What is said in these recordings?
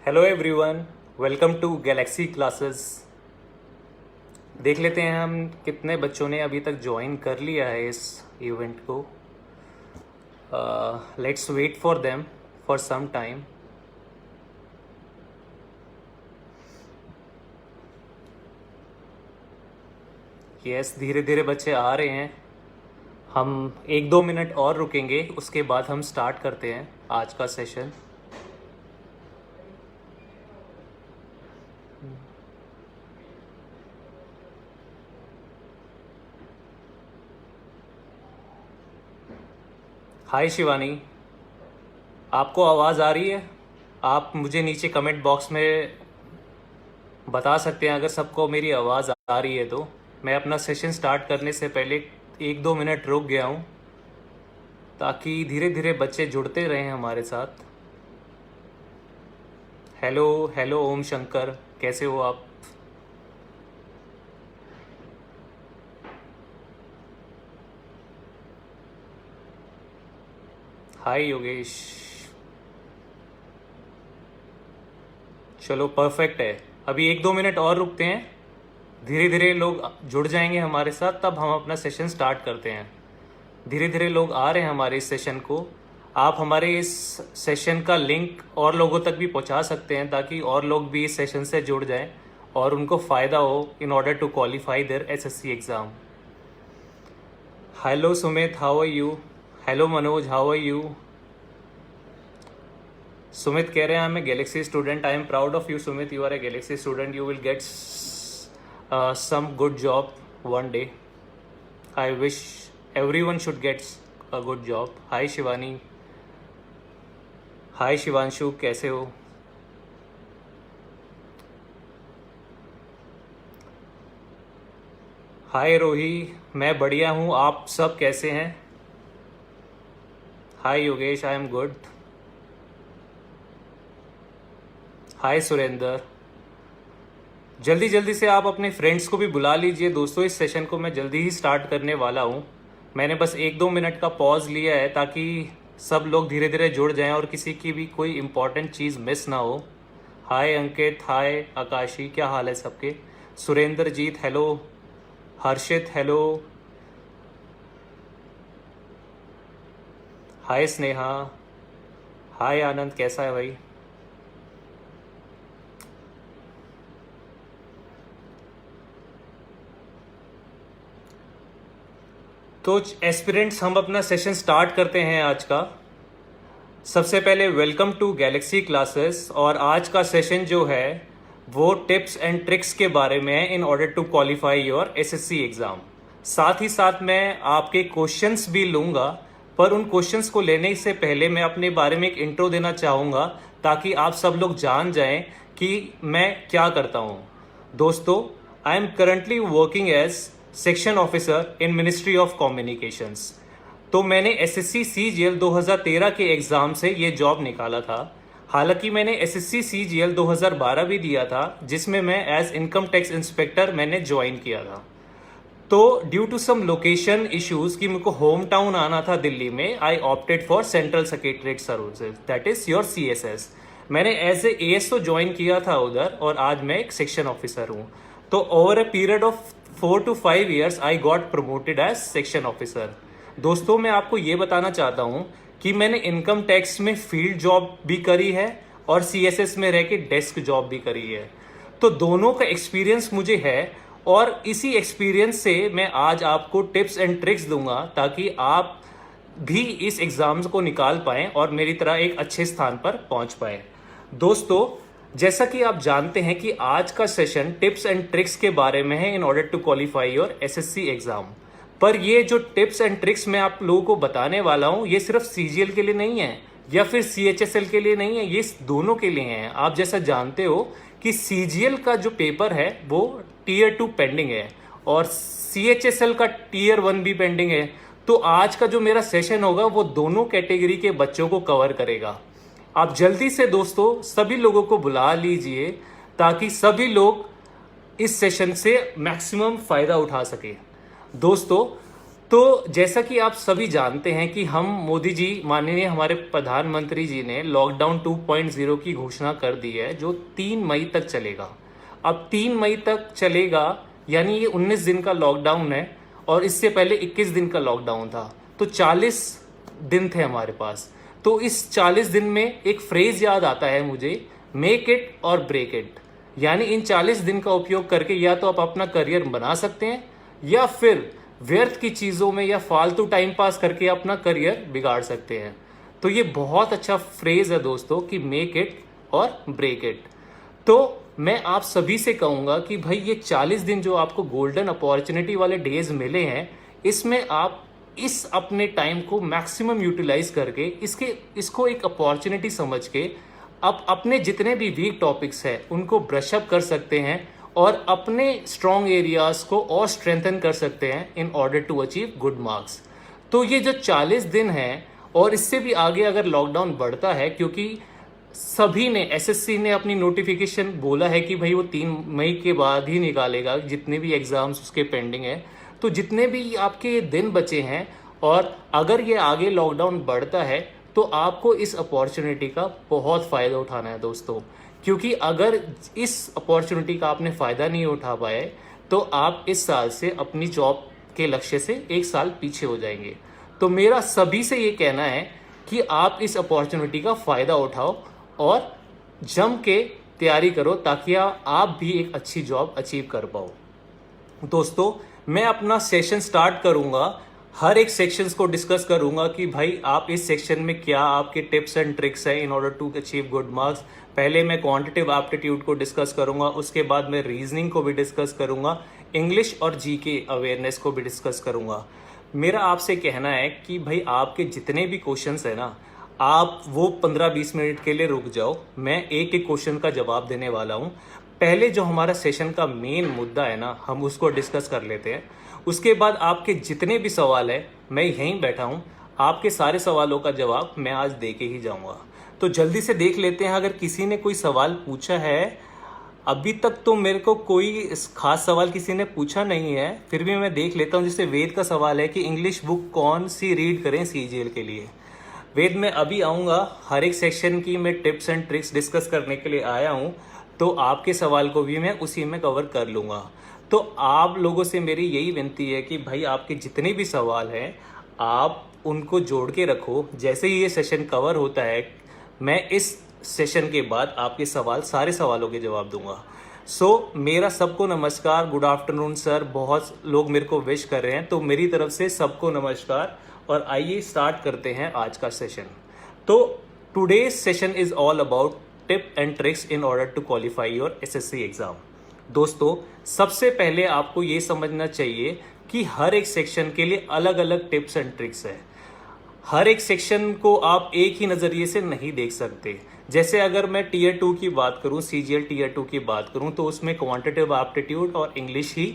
Hello everyone, welcome to galaxy classes. देख लेते हैं हम कितने बच्चों ने अभी तक ज्वाइन कर लिया है इस इवेंट को। Let's wait for them for some time. Yes, धीरे धीरे बच्चे आ रहे हैं। हम 1-2 मिनट और रुकेंगे, उसके बाद हम स्टार्ट करते हैं आज का सेशन। हाय शिवानी, आपको आवाज़ आ रही है? आप मुझे नीचे कमेंट बॉक्स में बता सकते हैं अगर सबको मेरी आवाज़ आ रही है तो। मैं अपना सेशन स्टार्ट करने से पहले 1-2 मिनट रुक गया हूँ ताकि धीरे धीरे बच्चे जुड़ते रहें हमारे साथ। हेलो हेलो ओम शंकर, कैसे हो आप? हाय योगेश। चलो परफेक्ट है, अभी 1-2 मिनट और रुकते हैं, धीरे धीरे लोग जुड़ जाएंगे हमारे साथ, तब हम अपना सेशन स्टार्ट करते हैं। धीरे धीरे लोग आ रहे हैं हमारे इस सेशन को। आप हमारे इस सेशन का लिंक और लोगों तक भी पहुंचा सकते हैं ताकि और लोग भी इस सेशन से जुड़ जाएं और उनको फ़ायदा हो in order to qualify their SSC exam. Hello Sumit, how are you? Hello Manoj, how are you? Sumit कह रहे हैं I am a galaxy student. I am proud of you Sumit, you are a galaxy student, you will get some good job one day. I wish everyone should get a good job. Hi Shivani, hi Shivanshu, कैसे हो? हाय रोही, मैं बढ़िया हूँ, आप सब कैसे हैं? हाय योगेश, आई एम गुड। हाय सुरेंद्र, जल्दी जल्दी से आप अपने फ्रेंड्स को भी बुला लीजिए दोस्तों। इस सेशन को मैं जल्दी ही स्टार्ट करने वाला हूँ। मैंने बस 1-2 मिनट का पॉज लिया है ताकि सब लोग धीरे धीरे जुड़ जाएं और किसी की भी कोई इम्पोर्टेंट चीज़ मिस ना हो। हाय अंकित, हाय आकाशी, क्या हाल है सबके? सुरेंद्र जीत हेलो, हर्षित हेलो, हाय स्नेहा, हाय आनंद, कैसा है भाई? तो एस्पिरेंट्स, हम अपना सेशन स्टार्ट करते हैं आज का। सबसे पहले वेलकम टू गैलेक्सी क्लासेस, और आज का सेशन जो है वो टिप्स एंड ट्रिक्स के बारे में है in order to qualify your SSC exam. साथ ही साथ मैं आपके क्वेश्चंस भी लूँगा, पर उन क्वेश्चंस को लेने से पहले मैं अपने बारे में एक इंट्रो देना चाहूँगा ताकि आप सब लोग जान जाएं कि मैं क्या करता हूँ। दोस्तों, I am currently working as section officer in ministry of communications. तो मैंने एसएससी सीजीएल 2013 के एग्ज़ाम से ये जॉब निकाला था। हालांकि मैंने एसएससी सीजीएल 2012 भी दिया था, जिसमें मैं एज इनकम टैक्स इंस्पेक्टर मैंने ज्वाइन किया था। तो due to some location issues कि मेरे को होम टाउन आना था दिल्ली में, I opted for central secretariat services, that is your CSS. मैंने एज ए एएसओ ज्वाइन किया था उधर, और आज मैं एक सेक्शन ऑफिसर हूँ। तो over a period of 4 to 5 years I got promoted as section officer. दोस्तों, मैं आपको ये बताना चाहता हूँ कि मैंने इनकम टैक्स में फील्ड जॉब भी करी है और सीएसएस में रह के डेस्क जॉब भी करी है। तो दोनों का एक्सपीरियंस मुझे है, और इसी एक्सपीरियंस से मैं आज आपको टिप्स एंड ट्रिक्स दूंगा ताकि आप भी इस एग्ज़ाम को निकाल पाएं और मेरी तरह एक अच्छे स्थान पर पहुंच पाएं। दोस्तों, जैसा कि आप जानते हैं कि आज का सेशन टिप्स एंड ट्रिक्स के बारे में है in order to qualify your SSC exam. पर ये जो टिप्स एंड ट्रिक्स मैं आप लोगों को बताने वाला हूँ, ये सिर्फ सीजीएल के लिए नहीं है या फिर सीएचएसएल के लिए नहीं है, ये दोनों के लिए हैं। आप जैसा जानते हो कि सीजीएल का जो पेपर है वो टीयर 2 पेंडिंग है और सीएचएसएल का टीयर 1 भी पेंडिंग है। तो आज का जो मेरा सेशन होगा वो दोनों कैटेगरी के बच्चों को कवर करेगा। आप जल्दी से दोस्तों सभी लोगों को बुला लीजिए ताकि सभी लोग इस सेशन से मैक्सिमम फायदा उठा सके। दोस्तों, तो जैसा कि आप सभी जानते हैं कि हम मोदी जी, माननीय हमारे प्रधानमंत्री जी ने लॉकडाउन 2.0 की घोषणा कर दी है, जो 3 मई तक चलेगा। अब 3 मई तक चलेगा, यानी ये 19 दिन का लॉकडाउन है और इससे पहले 21 दिन का लॉकडाउन था, तो 40 दिन थे हमारे पास। तो इस 40 दिन में एक फ्रेज याद आता है मुझे, मेक इट और ब्रेक इट। यानी इन 40 दिन का उपयोग करके या तो आप अपना करियर बना सकते हैं या फिर व्यर्थ की चीजों में या फालतू टाइम पास करके अपना करियर बिगाड़ सकते हैं। तो ये बहुत अच्छा फ्रेज है दोस्तों कि मेक इट और ब्रेक इट। तो मैं आप सभी से कहूंगा कि भाई ये 40 दिन जो आपको गोल्डन अपॉर्चुनिटी वाले डेज मिले हैं, इसमें आप इस अपने टाइम को मैक्सिमम यूटिलाइज करके इसको एक अपॉर्चुनिटी समझ के आप अपने जितने भी वीक टॉपिक्स हैं उनको ब्रश अप कर सकते हैं और अपने स्ट्रॉन्ग एरियाज को और स्ट्रेंथन कर सकते हैं in order to achieve good marks. तो ये जो 40 दिन हैं और इससे भी आगे अगर लॉकडाउन बढ़ता है, क्योंकि सभी ने, एसएससी ने अपनी नोटिफिकेशन बोला है कि भाई वो 3 मई के बाद ही निकालेगा जितने भी एग्जाम्स उसके पेंडिंग है। तो जितने भी आपके दिन बचे हैं और अगर ये आगे लॉकडाउन बढ़ता है तो आपको इस अपॉर्चुनिटी का बहुत फ़ायदा उठाना है दोस्तों, क्योंकि अगर इस अपॉर्चुनिटी का आपने फ़ायदा नहीं उठा पाए तो आप इस साल से अपनी जॉब के लक्ष्य से 1 साल पीछे हो जाएंगे। तो मेरा सभी से ये कहना है कि आप इस अपॉर्चुनिटी का फ़ायदा उठाओ और जम के तैयारी करो ताकि आप भी एक अच्छी जॉब अचीव कर पाओ। दोस्तों, मैं अपना सेशन स्टार्ट करूंगा, हर एक सेक्शंस को डिस्कस करूंगा कि भाई आप इस सेक्शन में क्या आपके टिप्स एंड ट्रिक्स हैं in order to achieve good marks. पहले मैं क्वांटिटेटिव एप्टीट्यूड को डिस्कस करूंगा, उसके बाद मैं रीजनिंग को भी डिस्कस करूंगा, इंग्लिश और जीके अवेयरनेस को भी डिस्कस करूंगा। मेरा आपसे कहना है कि भाई आपके जितने भी क्वेश्चंस है ना, आप वो 15-20 मिनट के लिए रुक जाओ, मैं एक एक क्वेश्चन का जवाब देने वाला हूँ। पहले जो हमारा सेशन का मेन मुद्दा है ना, हम उसको डिस्कस कर लेते हैं। उसके बाद आपके जितने भी सवाल है, मैं यहीं बैठा हूँ, आपके सारे सवालों का जवाब मैं आज दे के ही जाऊँगा। तो जल्दी से देख लेते हैं, अगर किसी ने कोई सवाल पूछा है। अभी तक तो मेरे को कोई खास सवाल किसी ने पूछा नहीं है, फिर भी मैं देख लेता हूँ। जैसे वेद का सवाल है कि इंग्लिश बुक कौन सी रीड करें सीजीएल के लिए। वेद में अभी आऊँगा, हर एक सेक्शन की मैं टिप्स एंड ट्रिक्स डिस्कस करने के लिए आया हूँ, तो आपके सवाल को भी मैं उसी में कवर कर लूँगा। तो आप लोगों से मेरी यही विनती है कि भाई आपके जितने भी सवाल हैं आप उनको जोड़ के रखो। जैसे ही ये सेशन कवर होता है, मैं इस सेशन के बाद आपके सारे सवालों के जवाब दूंगा। मेरा सबको नमस्कार, गुड आफ्टरनून सर, बहुत लोग मेरे को विश कर रहे हैं, तो मेरी तरफ से सबको नमस्कार और आइए स्टार्ट करते हैं आज का सेशन। तो today's session is all about tip and tricks in order to qualify your SSC exam. दोस्तों, सबसे पहले आपको ये समझना चाहिए कि हर एक सेक्शन के लिए अलग अलग टिप्स एंड ट्रिक्स है। हर एक सेक्शन को आप एक ही नज़रिए से नहीं देख सकते। जैसे अगर मैं टीयर 2 की बात करूं, सीजीएल टीयर 2 की बात करूं, तो उसमें क्वांटिटेटिव एप्टीट्यूड और इंग्लिश ही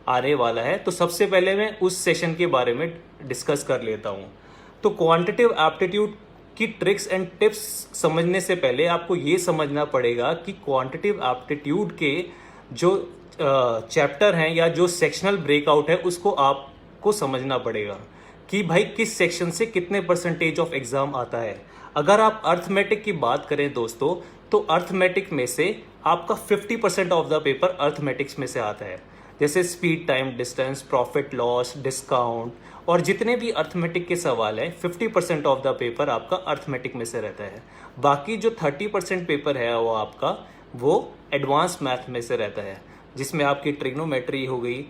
आने वाला है। तो सबसे पहले मैं उस सेशन के बारे में डिस्कस कर लेता हूं। तो क्वांटिटेटिव एप्टीट्यूड की ट्रिक्स एंड टिप्स समझने से पहले आपको ये समझना पड़ेगा कि क्वांटिटेटिव एप्टीट्यूड के जो चैप्टर हैं या जो सेक्शनल ब्रेकआउट है उसको आपको समझना पड़ेगा कि भाई किस सेक्शन से कितने परसेंटेज ऑफ एग्जाम आता है। अगर आप अर्थमेटिक की बात करें दोस्तों, तो अर्थमेटिक में से आपका 50% ऑफ द पेपर अर्थमेटिक्स में से आता है। जैसे speed, time, distance, profit loss, discount और जितने भी अर्थमेटिक के सवाल हैं, 50% ऑफ द पेपर आपका अर्थमेटिक में से रहता है। बाकी जो 30% पेपर है वो एडवांस मैथ में से रहता है, जिसमें आपकी ट्रिग्नोमेट्री हो गई,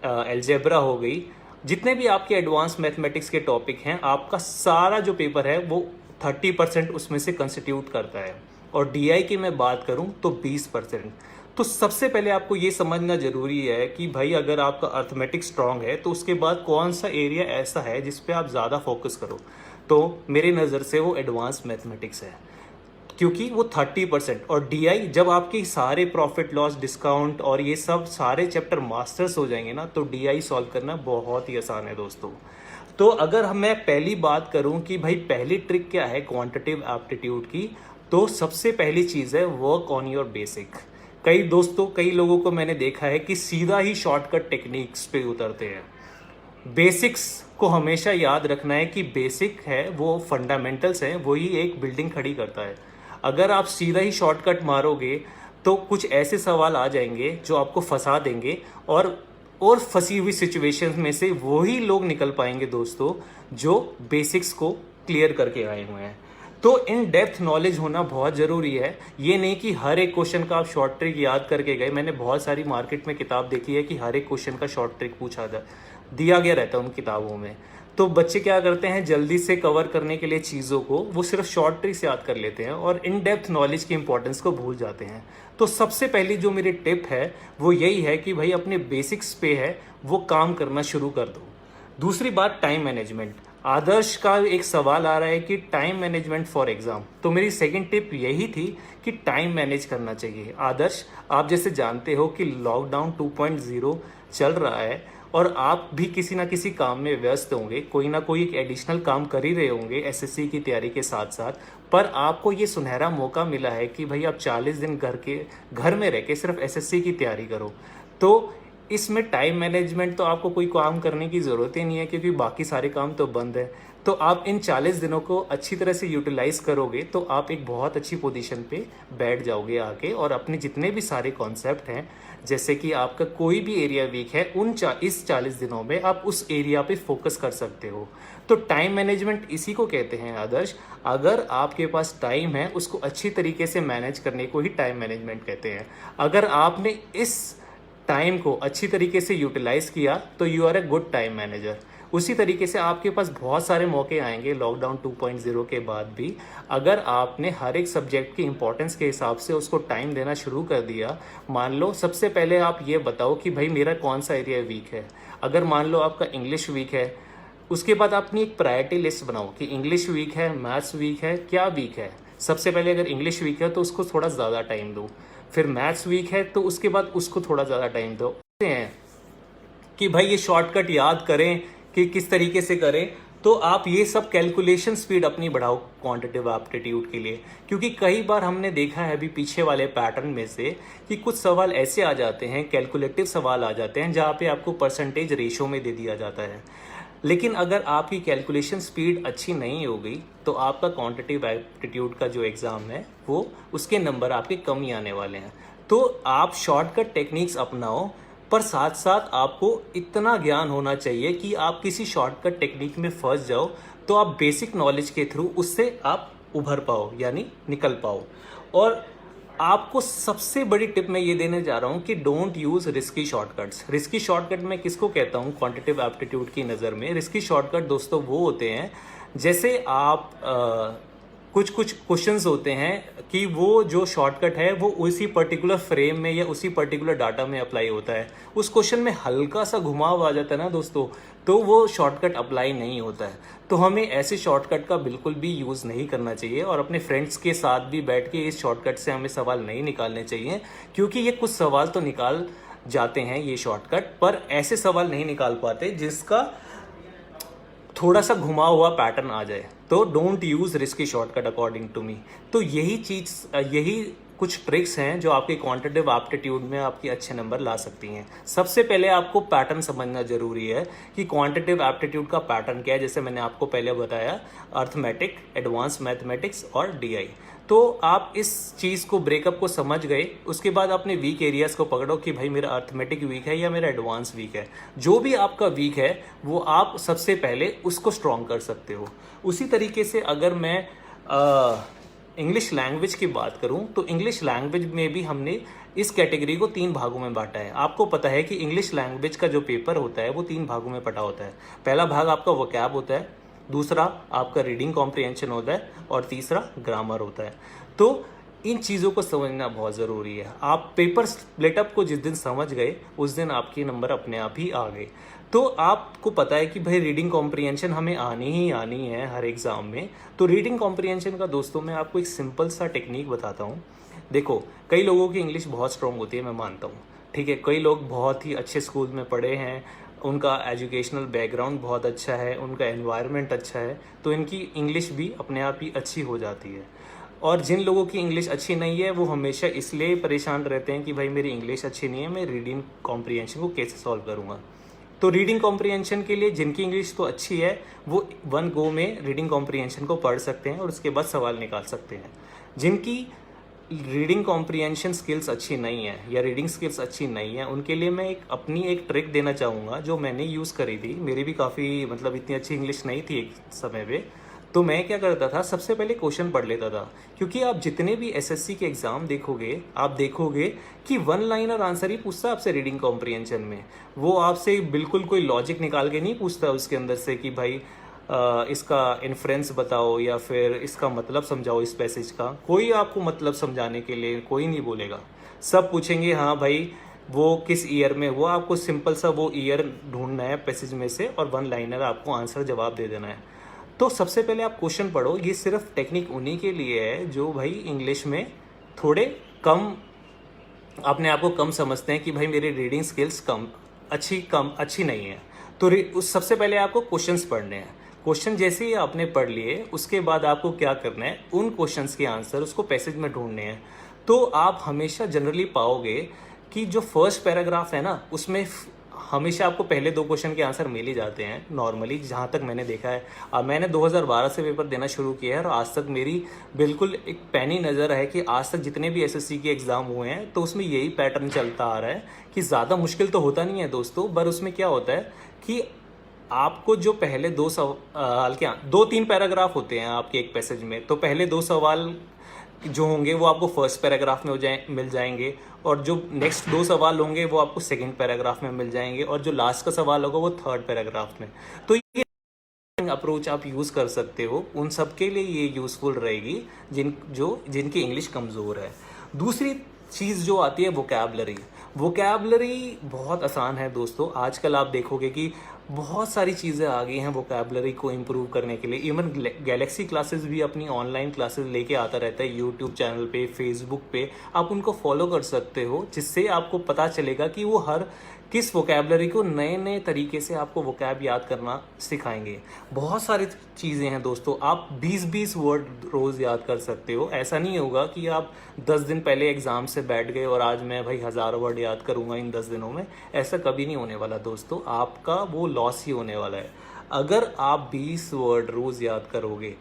एल्जेब्रा हो गई, जितने भी आपके एडवांस मैथमेटिक्स के टॉपिक हैं, आपका सारा जो पेपर है वो 30% उसमें से कंस्टिट्यूट करता है। और डीआई की मैं बात करूं तो 20%। तो सबसे पहले आपको ये समझना जरूरी है कि भाई अगर आपका अर्थमेटिक्स स्ट्रांग है तो उसके बाद कौन सा एरिया ऐसा है जिस पे आप ज़्यादा फोकस करो। तो मेरी नज़र से वो एडवांस मैथमेटिक्स है, क्योंकि वो 30%। और डीआई जब आपकी सारे प्रॉफिट लॉस, डिस्काउंट और ये सब सारे चैप्टर मास्टर्स हो जाएंगे ना, तो डीआई सॉल्व करना बहुत ही आसान है दोस्तों। तो अगर मैं पहली बात करूं कि भाई पहली ट्रिक क्या है क्वांटिटेटिव एप्टीट्यूड की, तो सबसे पहली चीज़ है वर्क ऑन योर बेसिक। कई लोगों को मैंने देखा है कि सीधा ही शॉर्टकट टेक्निक्स पे उतरते हैं। बेसिक्स को हमेशा याद रखना है कि बेसिक है वो फंडामेंटल्स हैं, वही एक बिल्डिंग खड़ी करता है। अगर आप सीधा ही शॉर्टकट मारोगे तो कुछ ऐसे सवाल आ जाएंगे जो आपको फंसा देंगे, और फंसी हुई सिचुएशंस में से वही लोग निकल पाएंगे दोस्तों जो बेसिक्स को क्लियर करके आए हुए हैं। तो इन डेप्थ नॉलेज होना बहुत ज़रूरी है। ये नहीं कि हर एक क्वेश्चन का आप शॉर्ट ट्रिक याद करके गए। मैंने बहुत सारी मार्केट में किताब देखी है कि हर एक क्वेश्चन का शॉर्ट ट्रिक दिया गया रहता है उन किताबों में। तो बच्चे क्या करते हैं, जल्दी से कवर करने के लिए चीज़ों को वो सिर्फ शॉर्ट ट्रिक्स याद कर लेते हैं और इन डेप्थ नॉलेज की इंपॉर्टेंस को भूल जाते हैं। तो सबसे पहली जो मेरी टिप है वो यही है कि भाई अपने बेसिक्स पे है वो काम करना शुरू कर दो। दूसरी बात, टाइम मैनेजमेंट। आदर्श का एक सवाल आ रहा है कि टाइम मैनेजमेंट फॉर एग्जाम, तो मेरी सेकंड टिप यही थी कि टाइम मैनेज करना चाहिए। आदर्श, आप जैसे जानते हो कि लॉकडाउन 2.0 चल रहा है और आप भी किसी ना किसी काम में व्यस्त होंगे, कोई ना कोई एक एडिशनल काम कर ही रहे होंगे एसएससी की तैयारी के साथ साथ। पर आपको ये सुनहरा मौका मिला है कि भाई आप 40 दिन घर में रह के सिर्फ एसएससी की तैयारी करो। तो इसमें टाइम मैनेजमेंट तो आपको कोई काम करने की ज़रूरत ही नहीं है, क्योंकि बाकी सारे काम तो बंद है। तो आप इन 40 दिनों को अच्छी तरह से यूटिलाइज करोगे तो आप एक बहुत अच्छी पोजीशन पे बैठ जाओगे आके, और अपने जितने भी सारे कॉन्सेप्ट हैं, जैसे कि आपका कोई भी एरिया वीक है, इस 40 दिनों में आप उस एरिया पे फोकस कर सकते हो। तो टाइम मैनेजमेंट इसी को कहते हैं आदर्श। अगर आपके पास टाइम है उसको अच्छी तरीके से मैनेज करने को ही टाइम मैनेजमेंट कहते हैं। अगर आपने इस टाइम को अच्छी तरीके से यूटिलाइज किया तो you are a good time manager. उसी तरीके से आपके पास बहुत सारे मौके आएंगे लॉकडाउन 2.0 के बाद भी। अगर आपने हर एक सब्जेक्ट की इंपॉर्टेंस के हिसाब से उसको टाइम देना शुरू कर दिया। मान लो सबसे पहले आप ये बताओ कि भाई मेरा कौन सा एरिया वीक है। अगर मान लो आपका इंग्लिश वीक है, उसके बाद अपनी एक प्रायोरिटी लिस्ट बनाओ कि इंग्लिश वीक है, मैथ्स वीक है, क्या वीक है। सबसे पहले अगर इंग्लिश वीक है तो उसको थोड़ा ज़्यादा टाइम दो, फिर मैथ्स वीक है तो उसके बाद उसको थोड़ा ज़्यादा टाइम दो। हैं कि भाई ये शॉर्टकट याद करें कि किस तरीके से करें, तो आप ये सब कैलकुलेशन स्पीड अपनी बढ़ाओ क्वांटिटेटिव एप्टीट्यूड के लिए। क्योंकि कई बार हमने देखा है अभी पीछे वाले पैटर्न में से कि कुछ सवाल ऐसे आ जाते हैं, कैलकुलेटिव सवाल आ जाते हैं, जहाँ पे आपको परसेंटेज रेशो में दे दिया जाता है। लेकिन अगर आपकी कैलकुलेशन स्पीड अच्छी नहीं होगी तो आपका क्वांटिटेटिव एप्टीट्यूड का जो एग्ज़ाम है वो उसके नंबर आपके कम ही आने वाले हैं। तो आप शॉर्टकट टेक्निक्स अपनाओ, पर साथ साथ आपको इतना ज्ञान होना चाहिए कि आप किसी शॉर्टकट टेक्निक में फंस जाओ तो आप बेसिक नॉलेज के थ्रू उससे आप उभर पाओ, यानी निकल पाओ। और आपको सबसे बड़ी टिप मैं ये देने जा रहा हूँ कि don't use risky shortcuts. Risky shortcut मैं किसको कहता हूँ क्वांटिटेटिव एप्टीट्यूड की नज़र में? रिस्की शॉर्टकट दोस्तों वो होते हैं जैसे आप कुछ क्वेश्चंस होते हैं कि वो जो शॉर्टकट है वो उसी पर्टिकुलर फ्रेम में या उसी पर्टिकुलर डाटा में अप्लाई होता है। उस क्वेश्चन में हल्का सा घुमाव आ जाता है ना दोस्तों, तो वो शॉर्टकट अप्लाई नहीं होता है। तो हमें ऐसे शॉर्टकट का बिल्कुल भी यूज़ नहीं करना चाहिए, और अपने फ्रेंड्स के साथ भी बैठ के इस शॉर्टकट से हमें सवाल नहीं निकालने चाहिए। क्योंकि ये कुछ सवाल तो निकाल जाते हैं ये शॉर्टकट, पर ऐसे सवाल नहीं निकाल पाते जिसका थोड़ा सा घुमा हुआ पैटर्न आ जाए। तो don't use risky shortcut according to me. तो यही कुछ ट्रिक्स हैं जो आपके क्वांटिटेटिव एप्टीट्यूड में आपके अच्छे नंबर ला सकती हैं। सबसे पहले आपको पैटर्न समझना जरूरी है कि क्वांटिटेटिव एप्टीट्यूड का पैटर्न क्या है। जैसे मैंने आपको पहले बताया, अर्थमेटिक, एडवांस मैथमेटिक्स और डीआई। तो आप इस चीज़ को, ब्रेकअप को समझ गए, उसके बाद अपने वीक एरियाज को पकड़ो कि भाई मेरा अर्थमेटिक वीक है या मेरा एडवांस वीक है। जो भी आपका वीक है वो आप सबसे पहले उसको स्ट्रॉन्ग कर सकते हो। उसी तरीके से अगर मैं इंग्लिश लैंग्वेज की बात करूं तो इंग्लिश लैंग्वेज में भी हमने इस कैटेगरी को 3 भागों में बांटा है। आपको पता है कि इंग्लिश लैंग्वेज का जो पेपर होता है वो 3 भागों में बटा होता है। पहला भाग आपका वोकैब होता है, दूसरा आपका रीडिंग कॉम्प्रिहेंशन होता है, और तीसरा ग्रामर होता है। तो इन चीज़ों को समझना बहुत ज़रूरी है। आप पेपर स्प्लिटअप को जिस दिन समझ गए उस दिन आपके नंबर अपने आप ही आ गए। तो आपको पता है कि भाई रीडिंग कॉम्प्रिहेंशन हमें आनी ही आनी है हर एग्ज़ाम में। तो रीडिंग कॉम्प्रिहेंशन का दोस्तों मैं आपको एक सिंपल सा टेक्निक बताता हूँ। देखो, कई लोगों की इंग्लिश बहुत स्ट्रॉन्ग होती है, मैं मानता हूँ, ठीक है। कई लोग बहुत ही अच्छे स्कूल में पढ़े हैं, उनका एजुकेशनल बैकग्राउंड बहुत अच्छा है, उनका एनवायरनमेंट अच्छा है, तो इनकी इंग्लिश भी अपने आप ही अच्छी हो जाती है। और जिन लोगों की इंग्लिश अच्छी नहीं है वो हमेशा इसलिए परेशान रहते हैं कि भाई मेरी इंग्लिश अच्छी नहीं है, मैं रीडिंग कॉम्प्रिहेंशन को कैसे सॉल्व करूँगा। तो रीडिंग कॉम्प्रिहेंशन के लिए जिनकी इंग्लिश तो अच्छी है वो वन गो में रीडिंग कॉम्प्रिहेंशन को पढ़ सकते हैं और उसके बाद सवाल निकाल सकते हैं। जिनकी रीडिंग कॉम्प्रिहेंशन स्किल्स अच्छी नहीं है या रीडिंग स्किल्स अच्छी नहीं है, उनके लिए मैं अपनी एक ट्रिक देना चाहूँगा जो मैंने यूज़ करी थी। मेरी भी काफ़ी मतलब इतनी अच्छी इंग्लिश नहीं थी एक समय पे। तो मैं क्या करता था, सबसे पहले क्वेश्चन पढ़ लेता था, क्योंकि आप जितने भी एसएससी के एग्ज़ाम देखोगे आप देखोगे कि वन लाइनर आंसर ही पूछता है आपसे रीडिंग कॉम्प्रिहेंशन में। वो आपसे बिल्कुल कोई लॉजिक निकाल के नहीं पूछता उसके अंदर से कि भाई इसका इन्फ्रेंस बताओ या फिर इसका मतलब समझाओ इस पैसेज का। कोई आपको मतलब समझाने के लिए कोई नहीं बोलेगा। सब पूछेंगे हाँ भाई वो किस ईयर में, वो आपको सिंपल सा वो ईयर ढूंढना है पैसेज में से और वन लाइनर आपको आंसर जवाब दे देना है। तो सबसे पहले आप क्वेश्चन पढ़ो। ये सिर्फ टेक्निक उन्हीं के लिए है जो भाई इंग्लिश में थोड़े कम अपने आप को कम समझते हैं कि भाई मेरी रीडिंग स्किल्स कम अच्छी नहीं है। तो उस सबसे पहले आपको क्वेश्चंस पढ़ने हैं। क्वेश्चन जैसे ही आपने पढ़ लिए उसके बाद आपको क्या करना है, उन क्वेश्चंस के आंसर उसको पैसेज में ढूंढने हैं। तो आप हमेशा जनरली पाओगे कि जो फर्स्ट पैराग्राफ है ना उसमें हमेशा आपको पहले दो क्वेश्चन के आंसर मिल ही जाते हैं नॉर्मली, जहाँ तक मैंने देखा है। अब मैंने 2012 से पेपर देना शुरू किया है और आज तक मेरी बिल्कुल एक पैनी नज़र है कि आज तक जितने भी एसएससी के एग्ज़ाम हुए हैं तो उसमें यही पैटर्न चलता आ रहा है कि ज़्यादा मुश्किल तो होता नहीं है दोस्तों, पर उसमें क्या होता है कि आपको जो पहले दो सवाल के 2-3 पैराग्राफ होते हैं आपके एक पैसेज में, तो पहले दो सवाल जो होंगे वो आपको फर्स्ट पैराग्राफ में मिल जाएंगे और जो नेक्स्ट दो सवाल होंगे वो आपको सेकंड पैराग्राफ में मिल जाएंगे और जो लास्ट का सवाल होगा वो थर्ड पैराग्राफ में। तो ये अप्रोच आप यूज़ कर सकते हो, उन सब के लिए ये यूज़फुल रहेगी जिनकी इंग्लिश कमज़ोर है। दूसरी चीज़ जो आती है वोकैबलरी बहुत आसान है दोस्तों। आजकल आप देखोगे कि बहुत सारी चीज़ें आ गई हैं वोकैबलरी को इम्प्रूव करने के लिए। इवन गैलेक्सी क्लासेस भी अपनी ऑनलाइन क्लासेस लेके आता रहता है यूट्यूब चैनल पे, फेसबुक पे। आप उनको फॉलो कर सकते हो जिससे आपको पता चलेगा कि वो हर किस वोकैबलरी को नए नए तरीके से आपको वोकैब याद करना सिखाएंगे। बहुत सारी चीज़ें हैं दोस्तों। आप 20-20 वर्ड रोज़ याद कर सकते हो। ऐसा नहीं होगा कि आप 10 दिन पहले एग्ज़ाम से बैठ गए और आज मैं भाई 1000 वर्ड याद करूँगा इन 10 दिनों में। ऐसा कभी नहीं होने वाला दोस्तों, आपका वो लॉस ही होने वाला है। अगर आप 20 वर्ड रोज़ याद करोगे,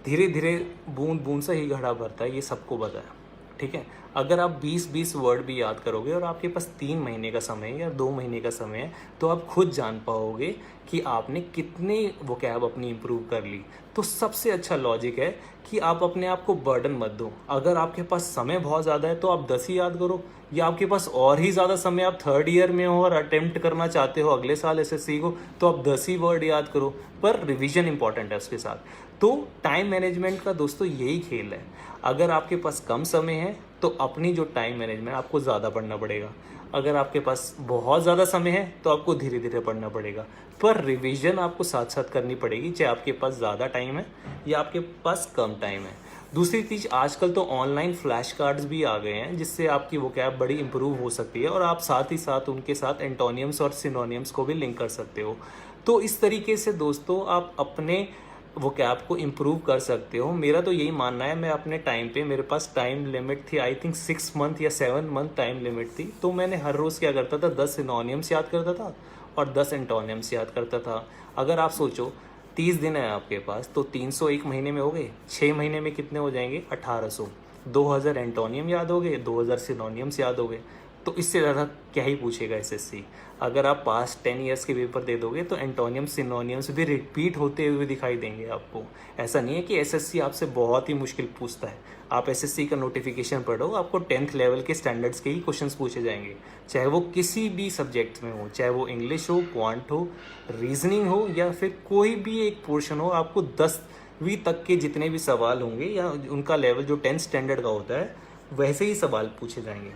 धीरे धीरे बूंद बूंद से ही घड़ा भरता है, ये सबको पता है, ठीक है। अगर आप 20-20 वर्ड भी याद करोगे और आपके पास 3 महीने का समय या 2 महीने का समय है तो आप खुद जान पाओगे कि आपने कितने वोकैब अपनी इम्प्रूव कर ली। तो सबसे अच्छा लॉजिक है कि आप अपने आप को बर्डन मत दो। अगर आपके पास समय बहुत ज़्यादा है तो आप 10 ही याद करो, या आपके पास और ही ज़्यादा समय, आप 3rd ईयर में हो और अटेम्प्ट करना चाहते हो अगले साल एसएससी को, तो आप 10 ही वर्ड याद करो, पर रिवीजन इंपॉर्टेंट है उसके साथ। तो टाइम मैनेजमेंट का दोस्तों यही खेल है। अगर आपके पास कम समय है तो अपनी जो टाइम मैनेजमेंट आपको ज़्यादा पढ़ना पड़ेगा। अगर आपके पास बहुत ज़्यादा समय है तो आपको धीरे धीरे पढ़ना पड़ेगा, पर रिवीजन आपको साथ साथ करनी पड़ेगी, चाहे आपके पास ज़्यादा टाइम है या आपके पास कम टाइम है। दूसरी चीज़, आजकल तो ऑनलाइन फ्लैश कार्ड्स भी आ गए हैं जिससे आपकी वोकैब बड़ी इंप्रूव हो सकती है और आप साथ ही साथ उनके साथ एंटोनियम्स और सिनोनियम्स को भी लिंक कर सकते हो। तो इस तरीके से दोस्तों आप अपने वोकैब को इम्प्रूव कर सकते हो। मेरा तो यही मानना है। मैं अपने टाइम पे, मेरे पास टाइम लिमिट थी, आई थिंक 6 मंथ या 7 मंथ टाइम लिमिट थी, तो मैंने हर रोज़ क्या करता था, 10 सिनोनियम्स याद करता था और 10 एंटोनियम्स याद करता था। अगर आप सोचो 30 दिन है आपके पास तो 300 एक महीने में हो गए, 6 महीने में कितने हो जाएंगे, 1800। 2000 एंटोनियम याद हो गए, 2000 सिनोनियम्स याद हो गए। तो इससे ज़्यादा क्या ही पूछेगा एसएससी। अगर आप पास 10 ईयर्स के पेपर दे दोगे तो एंटोनियम सिनोनियम्स भी रिपीट होते हुए दिखाई देंगे आपको। ऐसा नहीं है कि एसएससी आपसे बहुत ही मुश्किल पूछता है। आप एसएससी का नोटिफिकेशन पढ़ो, आपको 10th लेवल के स्टैंडर्ड्स के ही क्वेश्चंस पूछे जाएंगे, चाहे वो किसी भी सब्जेक्ट में हो, चाहे वो इंग्लिश हो, क्वांट हो, रीजनिंग हो या फिर कोई भी एक पोर्शन हो। आपको 10वीं तक के जितने भी सवाल होंगे या उनका लेवल जो 10th स्टैंडर्ड का होता है वैसे ही सवाल पूछे जाएंगे।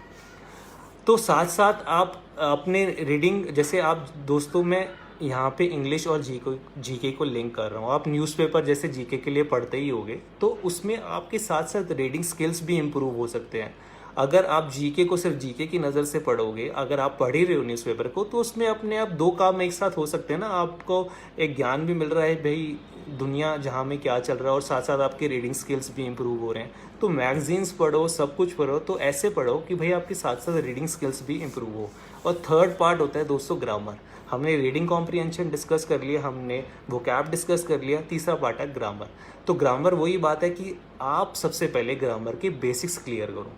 तो साथ साथ आप अपने रीडिंग, जैसे आप दोस्तों मैं यहाँ पे इंग्लिश और जीके को लिंक कर रहा हूँ। आप न्यूज़पेपर जैसे जीके के लिए पढ़ते ही होगे, तो उसमें आपके साथ साथ रीडिंग स्किल्स भी इम्प्रूव हो सकते हैं। अगर आप जीके को सिर्फ जीके की नज़र से पढ़ोगे, अगर आप पढ़ ही रहे हो न्यूज़पेपर को, तो उसमें अपने आप 2 काम एक साथ हो सकते हैं ना। आपको एक ज्ञान भी मिल रहा है भाई दुनिया जहाँ में क्या चल रहा है, और साथ साथ आपके रीडिंग स्किल्स भी इम्प्रूव हो रहे हैं। तो मैगजीन्स पढ़ो, सब कुछ पढ़ो, तो ऐसे पढ़ो कि भाई आपके साथ साथ रीडिंग स्किल्स भी इम्प्रूव हो। और थर्ड पार्ट होता है दोस्तों ग्रामर। हमने रीडिंग कॉम्प्रिहेंशन डिस्कस कर लिया, हमने वोकैब डिस्कस कर लिया, तीसरा पार्ट है ग्रामर। तो ग्रामर वही बात है कि आप सबसे पहले ग्रामर के बेसिक्स क्लियर करो।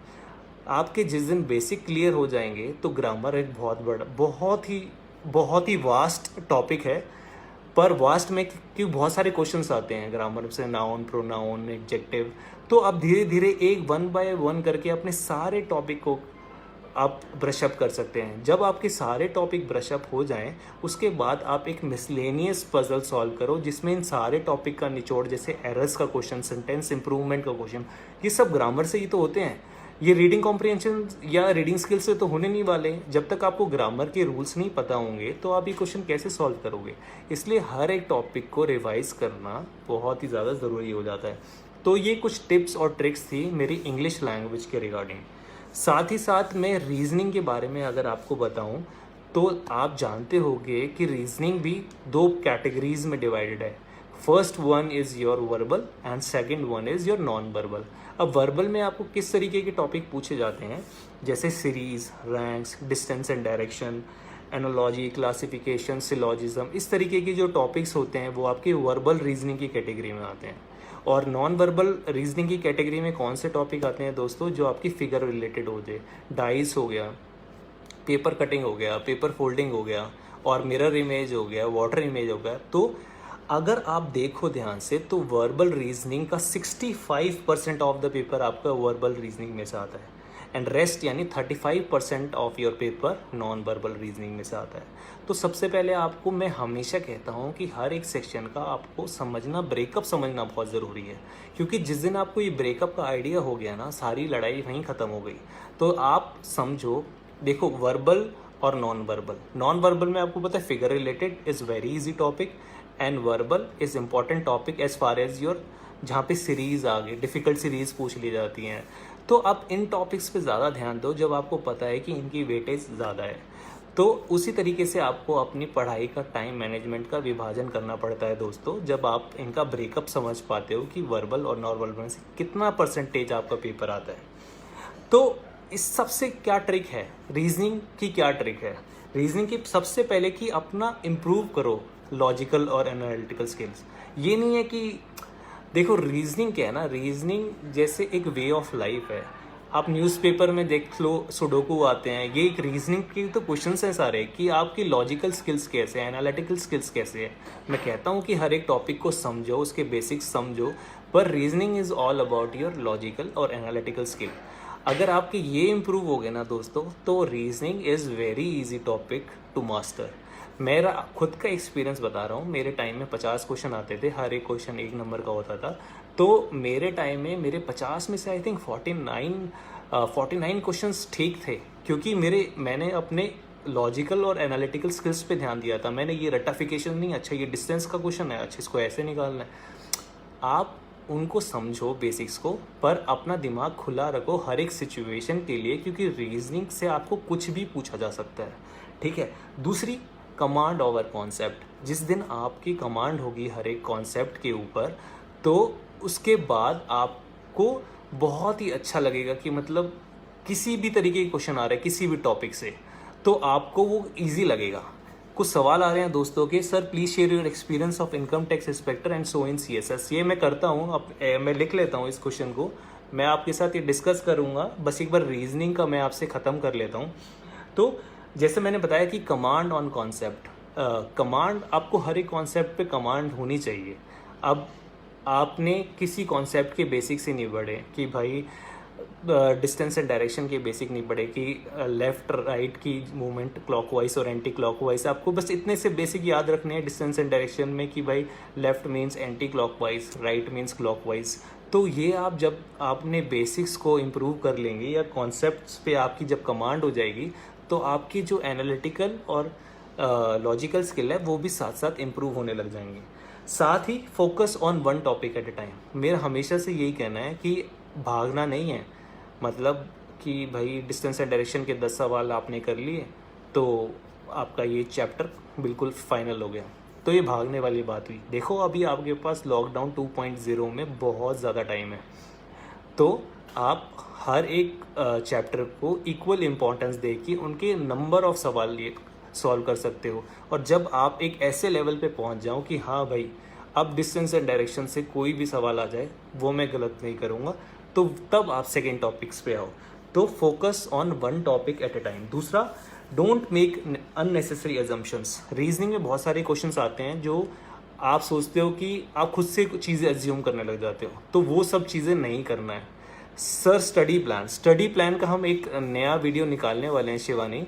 आपके जिस दिन बेसिक क्लियर हो जाएंगे तो ग्रामर एक बहुत बड़ा बहुत ही वास्ट टॉपिक है। पर वास्ट में क्योंकि बहुत सारे क्वेश्चंस आते हैं ग्रामर से, नाउन, प्रोनाउन, एडजेक्टिव। तो आप धीरे धीरे एक 1 बाय 1 करके अपने सारे टॉपिक को आप ब्रशअप कर सकते हैं। जब आपके सारे टॉपिक ब्रशअप हो जाएं, उसके बाद आप एक मिसलेनियस पजल सॉल्व करो जिसमें इन सारे टॉपिक का निचोड़, जैसे एरर्स का क्वेश्चन, सेंटेंस इंप्रूवमेंट का क्वेश्चन, ये सब ग्रामर से ही तो होते हैं। ये रीडिंग कॉम्प्रिहेंशन या रीडिंग स्किल से तो होने नहीं वाले। जब तक आपको ग्रामर के रूल्स नहीं पता होंगे तो आप ये क्वेश्चन कैसे सॉल्व करोगे। इसलिए हर एक टॉपिक को रिवाइज करना बहुत ही ज़्यादा ज़रूरी हो जाता है। तो ये कुछ टिप्स और ट्रिक्स थी मेरी इंग्लिश लैंग्वेज के रिगार्डिंग। साथ ही साथ मैं रीजनिंग के बारे में अगर आपको बताऊं तो आप जानते होंगे कि रीजनिंग भी 2 कैटेगरीज में डिवाइडेड है। First one is your verbal and second one is your non verbal. अब वर्बल में आपको किस तरीके के टॉपिक पूछे जाते हैं, जैसे series, ranks, distance and direction, analogy, classification, syllogism, इस तरीके के जो टॉपिक्स होते हैं वो आपके वर्बल रीजनिंग की कैटेगरी में आते हैं। और नॉन वर्बल रीजनिंग की कैटेगरी में कौन से टॉपिक आते हैं दोस्तों, जो आपकी फिगर रिलेटेड हो जाए, डाइस हो गया, पेपर कटिंग हो गया, पेपर फोल्डिंग हो गया, और मिरर इमेज हो गया, वाटर इमेज हो गया। तो अगर आप देखो ध्यान से तो वर्बल रीजनिंग का 65% ऑफ द पेपर आपका वर्बल रीजनिंग में से आता है एंड रेस्ट यानी 35% of your paper non verbal reasoning में से आता है। तो सबसे पहले आपको मैं हमेशा कहता हूँ कि हर एक सेक्शन का आपको समझना, ब्रेकअप समझना बहुत ज़रूरी है, क्योंकि जिस दिन आपको ये ब्रेकअप का आइडिया हो गया ना, सारी लड़ाई वहीं ख़त्म हो गई। तो आप समझो, देखो वर्बल और नॉन वर्बल में आपको पता है figure related is very easy topic and verbal is important topic as far as your, जहाँ पे सीरीज आ गई, डिफ़िकल्ट सीरीज पूछ ली जाती हैं। तो आप इन टॉपिक्स पे ज़्यादा ध्यान दो जब आपको पता है कि इनकी वेटेज ज़्यादा है। तो उसी तरीके से आपको अपनी पढ़ाई का टाइम मैनेजमेंट का विभाजन करना पड़ता है दोस्तों, जब आप इनका ब्रेकअप समझ पाते हो कि वर्बल और नॉन वर्बल में से कितना परसेंटेज आपका पेपर आता है। तो इस सबसे क्या ट्रिक है, रीजनिंग की क्या ट्रिक है, रीजनिंग की सबसे पहले कि अपना इम्प्रूव करो लॉजिकल और एनालिटिकल स्किल्स। ये नहीं है कि देखो रीजनिंग क्या है ना, रीजनिंग जैसे एक वे ऑफ लाइफ है। आप न्यूज़पेपर में देख लो, सुडोकू आते हैं, ये एक रीजनिंग के तो क्वेश्चंस हैं सारे कि आपकी लॉजिकल स्किल्स कैसे हैं, एनालिटिकल स्किल्स कैसे है। मैं कहता हूँ कि हर एक टॉपिक को समझो, उसके बेसिक्स समझो, पर reasoning is all about your logical और एनालिटिकल स्किल। अगर आपके ये इम्प्रूव हो गए ना दोस्तों, तो reasoning is very easy topic to master. मेरा खुद का एक्सपीरियंस बता रहा हूँ, मेरे टाइम में 50 क्वेश्चन आते थे, हर एक क्वेश्चन 1 नंबर का होता था। तो मेरे टाइम में मेरे 50 में से आई थिंक 49 क्वेश्चंस ठीक थे, क्योंकि मैंने अपने लॉजिकल और एनालिटिकल स्किल्स पे ध्यान दिया था। मैंने ये रट्टाफिकेशन नहीं, अच्छा ये डिस्टेंस का क्वेश्चन है, अच्छा इसको ऐसे निकालना है। आप उनको समझो बेसिक्स को, पर अपना दिमाग खुला रखो हर एक सिचुएशन के लिए, क्योंकि रीजनिंग से आपको कुछ भी पूछा जा सकता है। ठीक है। दूसरी, कमांड ओवर कॉन्सेप्ट। जिस दिन आपकी कमांड होगी हर एक कॉन्सेप्ट के ऊपर, तो उसके बाद आपको बहुत ही अच्छा लगेगा कि मतलब किसी भी तरीके के क्वेश्चन आ रहे हैं किसी भी टॉपिक से, तो आपको वो इजी लगेगा। कुछ सवाल आ रहे हैं दोस्तों के, sir please share your experience of income tax inspector and so in CSS। ये मैं करता हूँ, अब मैं लिख लेता हूँ इस क्वेश्चन को, मैं आपके साथ ये डिस्कस करूँगा। बस एक बार रीजनिंग का मैं आपसे ख़त्म कर लेता हूँ। तो जैसे मैंने बताया कि कमांड ऑन कॉन्सेप्ट, कमांड आपको हर एक कॉन्सेप्ट पे कमांड होनी चाहिए। अब आपने किसी कॉन्सेप्ट के बेसिक से नहीं पढ़े कि भाई डिस्टेंस एंड डायरेक्शन के बेसिक नहीं पढ़े कि लेफ़्ट राइट की मूवमेंट क्लॉकवाइज और एंटी क्लॉकवाइज, आपको बस इतने से बेसिक याद रखने हैं डिस्टेंस एंड डायरेक्शन में कि भाई left means anti clockwise, right means clockwise. तो ये आप जब आपने बेसिक्स को इम्प्रूव कर लेंगे या कॉन्सेप्ट्स पे आपकी जब कमांड हो जाएगी, तो आपकी जो एनालिटिकल और लॉजिकल स्किल है वो भी साथ साथ इम्प्रूव होने लग जाएंगे। साथ ही focus on one topic at a time. मेरा हमेशा से यही कहना है कि भागना नहीं है, मतलब कि भाई डिस्टेंस एंड डायरेक्शन के 10 सवाल आपने कर लिए तो आपका ये चैप्टर बिल्कुल फाइनल हो गया, तो ये भागने वाली बात हुई। देखो अभी आपके पास लॉकडाउन 2.0 में बहुत ज़्यादा टाइम है, तो आप हर एक चैप्टर को इक्वल इम्पोर्टेंस दे कि उनके नंबर ऑफ सवाल ये सॉल्व कर सकते हो। और जब आप एक ऐसे लेवल पे पहुंच जाओ कि हाँ भाई अब डिस्टेंस एंड डायरेक्शन से कोई भी सवाल आ जाए वो मैं गलत नहीं करूँगा, तो तब आप सेकेंड टॉपिक्स पे आओ। तो focus on one topic at a time. दूसरा, don't make unnecessary assumptions. Reasoning में बहुत सारे क्वेश्चंस आते हैं जो आप सोचते हो कि आप खुद से चीज़ें एज्यूम करने लग जाते हो, तो वो सब चीज़ें नहीं करना है। सर स्टडी प्लान का हम एक नया वीडियो निकालने वाले हैं शिवानी।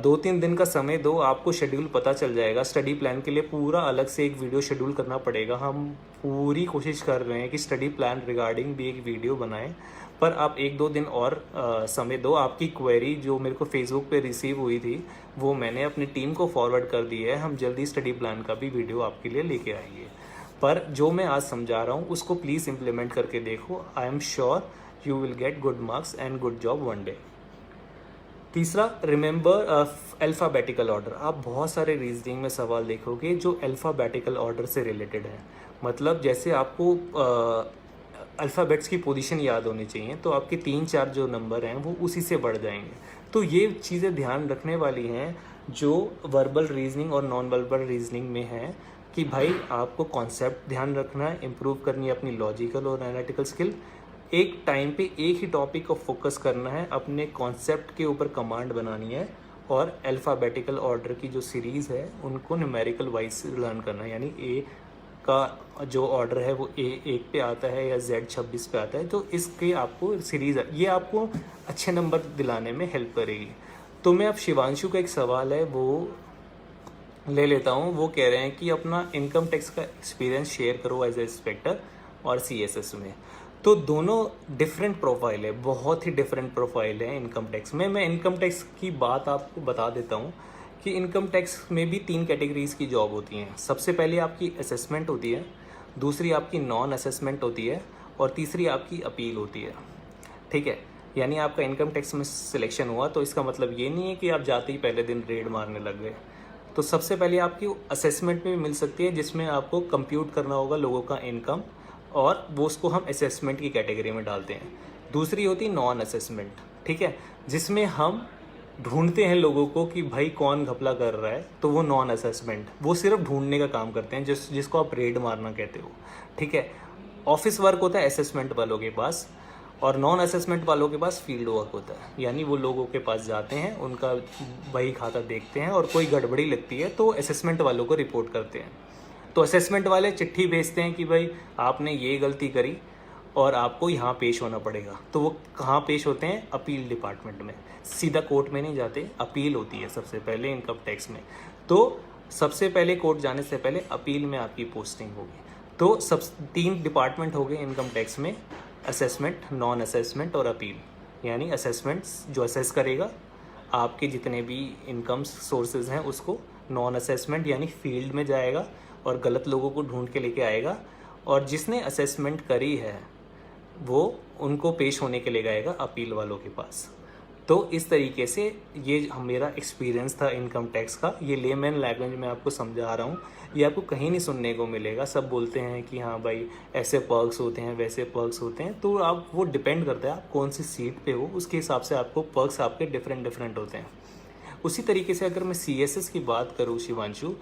2-3 दिन का समय दो, आपको शेड्यूल पता चल जाएगा। स्टडी प्लान के लिए पूरा अलग से एक वीडियो शेड्यूल करना पड़ेगा। हम पूरी कोशिश कर रहे हैं कि स्टडी प्लान रिगार्डिंग भी एक वीडियो बनाएं, पर आप 1-2 दिन और समय दो। आपकी क्वेरी जो मेरे को फेसबुक पे रिसीव हुई थी वो मैंने अपनी टीम को फॉरवर्ड कर दी है। हम जल्दी स्टडी प्लान का भी वीडियो आपके लिए लेके आएंगे। पर जो मैं आज समझा रहा हूँ उसको प्लीज़ इम्प्लीमेंट करके देखो। I am sure you will get good marks and good job one day. तीसरा, रिमेंबर अल्फ़ाबेटिकल ऑर्डर। आप बहुत सारे रीजनिंग में सवाल देखोगे जो अल्फ़ाबेटिकल ऑर्डर से रिलेटेड है। मतलब जैसे आपको अल्फ़ाबेट्स की पोजीशन याद होनी चाहिए, तो आपके 3-4 जो नंबर हैं वो उसी से बढ़ जाएंगे। तो ये चीज़ें ध्यान रखने वाली हैं जो वर्बल रीजनिंग और नॉन वर्बल रीजनिंग में है, कि भाई आपको कॉन्सेप्ट ध्यान रखना है, इम्प्रूव करनी है अपनी लॉजिकल और एनालिटिकल स्किल। एक टाइम पे एक ही टॉपिक को फोकस करना है, अपने कॉन्सेप्ट के ऊपर कमांड बनानी है, और अल्फ़ाबेटिकल ऑर्डर की जो सीरीज़ है उनको न्यूमेरिकल वाइज लर्न करना है। यानी ए का जो ऑर्डर है वो A1 पे आता है या Z 26 पे आता है, तो इसके आपको सीरीज़ ये आपको अच्छे नंबर दिलाने में हेल्प करेगी। तो मैं अब शिवांशु का एक सवाल है वो ले लेता हूँ। वो कह रहे हैं कि अपना इनकम टैक्स का एक्सपीरियंस शेयर करो एज ए इंस्पेक्टर और CSS में। तो दोनों डिफरेंट प्रोफाइल है, बहुत ही डिफरेंट प्रोफाइल है इनकम टैक्स में। मैं इनकम टैक्स की बात आपको बता देता हूँ कि इनकम टैक्स में भी 3 कैटेगरीज की जॉब होती हैं। सबसे पहले आपकी असेसमेंट होती है, दूसरी आपकी नॉन असेसमेंट होती है, और तीसरी आपकी अपील होती है। ठीक है, यानी आपका इनकम टैक्स में सिलेक्शन हुआ तो इसका मतलब ये नहीं है कि आप जाते ही पहले दिन रेड मारने लग गए। तो सबसे पहले आपकी असेसमेंट में भी मिल सकती है, जिसमें आपको कंप्यूट करना होगा लोगों का इनकम, और वो उसको हम असेसमेंट की कैटेगरी में डालते हैं। दूसरी होती नॉन असेसमेंट, ठीक है, जिसमें हम ढूंढते हैं लोगों को कि भाई कौन घपला कर रहा है, तो वो नॉन असेसमेंट, वो सिर्फ ढूंढने का काम करते हैं, जिसको आप रेड मारना कहते हो। ठीक है, ऑफिस वर्क होता है असेसमेंट वालों के पास, और नॉन असेसमेंट वालों के पास फील्ड वर्क होता है। यानी वो लोगों के पास जाते हैं, उनका बही खाता देखते हैं, और कोई गड़बड़ी लगती है तो असेसमेंट वालों को रिपोर्ट करते हैं। तो असेसमेंट वाले चिट्ठी भेजते हैं कि भाई आपने ये गलती करी और आपको यहाँ पेश होना पड़ेगा। तो वो कहाँ पेश होते हैं? अपील डिपार्टमेंट में। सीधा कोर्ट में नहीं जाते, अपील होती है सबसे पहले इनकम टैक्स में। तो सबसे पहले कोर्ट जाने से पहले अपील में आपकी पोस्टिंग होगी। तो सब 3 डिपार्टमेंट हो गए इनकम टैक्स में, असेसमेंट, नॉन असेसमेंट और अपील। यानी असेसमेंट्स जो असेस करेगा आपके जितने भी इनकम सोर्सेज हैं उसको, नॉन असेसमेंट यानी फील्ड में जाएगा और गलत लोगों को ढूंढ के लेके आएगा, और जिसने असेसमेंट करी है वो उनको पेश होने के लिए जाएगा अपील वालों के पास। तो इस तरीके से ये मेरा एक्सपीरियंस था इनकम टैक्स का। ये लेमैन लैंग्वेज में आपको समझा रहा हूँ, ये आपको कहीं नहीं सुनने को मिलेगा। सब बोलते हैं कि हाँ भाई ऐसे पर्क्स होते हैं, वैसे पर्क्स होते हैं, तो आप वो डिपेंड करता है आप कौन सी सीट पे हो, उसके हिसाब से आपको पर्क्स आपके डिफरेंट होते हैं। उसी तरीके से अगर मैं CSS की बात करूँ शिवांशु,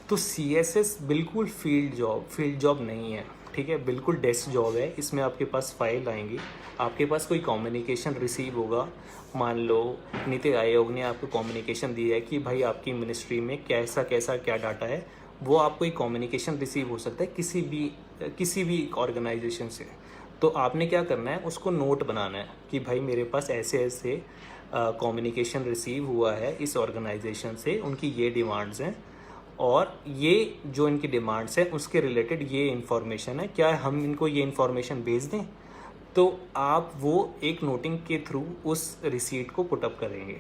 तो CSS बिल्कुल फील्ड जॉब नहीं है। ठीक है, बिल्कुल डेस्क जॉब है। इसमें आपके पास फाइल आएंगी, आपके पास कोई कम्युनिकेशन रिसीव होगा। मान लो नीति आयोग ने आपको कम्युनिकेशन दिया है कि भाई आपकी मिनिस्ट्री में कैसा क्या डाटा है, वो आपको एक कम्युनिकेशन रिसीव हो सकता है किसी भी ऑर्गेनाइजेशन से। तो आपने क्या करना है, उसको नोट बनाना है कि भाई मेरे पास ऐसे कम्युनिकेशन रिसीव हुआ है इस ऑर्गेनाइजेशन से, उनकी ये डिमांड्स हैं, और ये जो इनकी डिमांड्स हैं उसके रिलेटेड ये इन्फॉर्मेशन है, क्या हम इनको ये इन्फॉर्मेशन भेज दें? तो आप वो एक नोटिंग के थ्रू उस रिसीट को पुटअप करेंगे।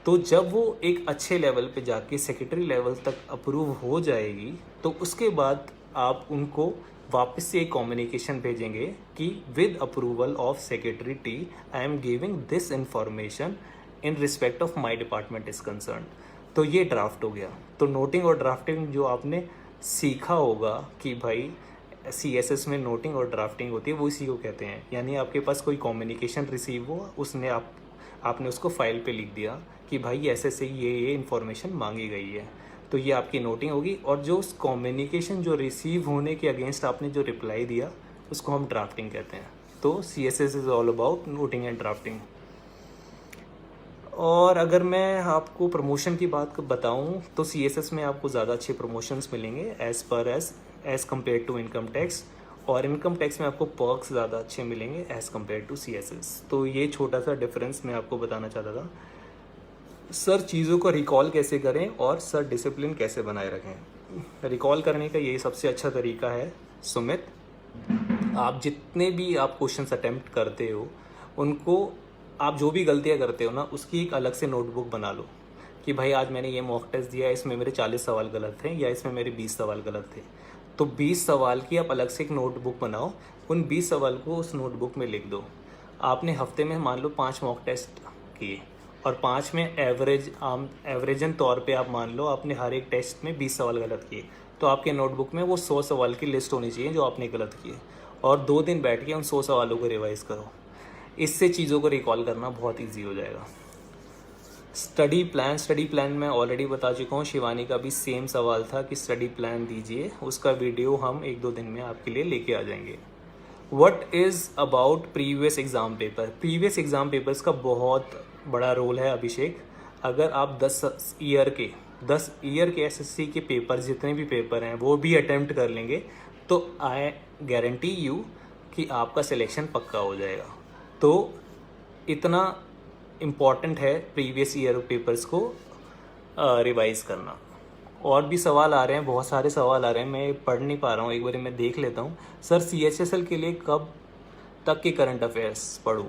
तो जब वो एक अच्छे लेवल पे जाके सेक्रेटरी लेवल तक अप्रूव हो जाएगी, तो उसके बाद आप उनको वापस से एक कम्युनिकेशन भेजेंगे कि with approval of secretary T I am giving this information in respect of my department is concern. तो ये ड्राफ्ट हो गया। तो नोटिंग और ड्राफ्टिंग जो आपने सीखा होगा कि भाई CSS में नोटिंग और ड्राफ्टिंग होती है, वो इसी को कहते हैं। यानी आपके पास कोई कम्युनिकेशन रिसीव हुआ, उसने आपने उसको फाइल पे लिख दिया कि भाई ऐसे से ये इन्फॉर्मेशन मांगी गई है, तो ये आपकी नोटिंग होगी। और जो उस कम्युनिकेशन जो रिसीव होने के अगेंस्ट आपने जो रिप्लाई दिया, उसको हम ड्राफ्टिंग कहते हैं। तो CSS is all about noting and drafting. और अगर मैं आपको प्रमोशन की बात बताऊं तो CSS में आपको ज़्यादा अच्छे प्रमोशंस मिलेंगे as compare to income tax, और इनकम टैक्स में आपको पर्क्स ज़्यादा अच्छे मिलेंगे एज़ कम्पेयर टू CSS। तो ये छोटा सा डिफरेंस मैं आपको बताना चाहता था। सर चीज़ों को रिकॉल कैसे करें और सर डिसिप्लिन कैसे बनाए रखें? रिकॉल करने का यही सबसे अच्छा तरीका है सुमित। आप जितने भी आप क्वेश्चंस अटेम्प्ट करते हो, उनको आप जो भी गलतियां करते हो ना, उसकी एक अलग से नोटबुक बना लो कि भाई आज मैंने ये मॉक टेस्ट दिया, इसमें मेरे 40 सवाल गलत थे या इसमें मेरे 20 सवाल गलत थे। तो 20 सवाल की आप अलग से एक नोटबुक बनाओ, उन 20 सवाल को उस नोटबुक में लिख दो। आपने हफ्ते में मान लो 5 मॉक टेस्ट किए और 5 में एवरेजन तौर पे आप मान लो आपने हर एक टेस्ट में 20 सवाल गलत किए, तो आपके नोटबुक में वो 100 सवाल की लिस्ट होनी चाहिए जो आपने गलत किए, और 2 दिन बैठ के उन 100 सवालों को रिवाइज़ करो। इससे चीज़ों को रिकॉल करना बहुत ईजी हो जाएगा। स्टडी प्लान मैं ऑलरेडी बता चुका हूँ। शिवानी का भी सेम सवाल था कि स्टडी प्लान दीजिए, उसका वीडियो हम 1-2 दिन में आपके लिए लेके आ जाएंगे। What is about previous exam paper? Previous exam papers का बहुत बड़ा रोल है अभिषेक। अगर आप 10 ईयर के SSC के पेपर, जितने भी पेपर हैं वो भी अटेम्प्ट कर लेंगे, तो आई गारंटी यू कि आपका सिलेक्शन पक्का हो जाएगा। तो इतना इम्पॉर्टेंट है प्रीवियस ईयर पेपर्स को रिवाइज़ करना। और भी सवाल आ रहे हैं, बहुत सारे सवाल आ रहे हैं, मैं पढ़ नहीं पा रहा हूँ, एक बार मैं देख लेता हूँ। सर CHSL के लिए कब तक के करंट अफेयर्स पढ़ूँ?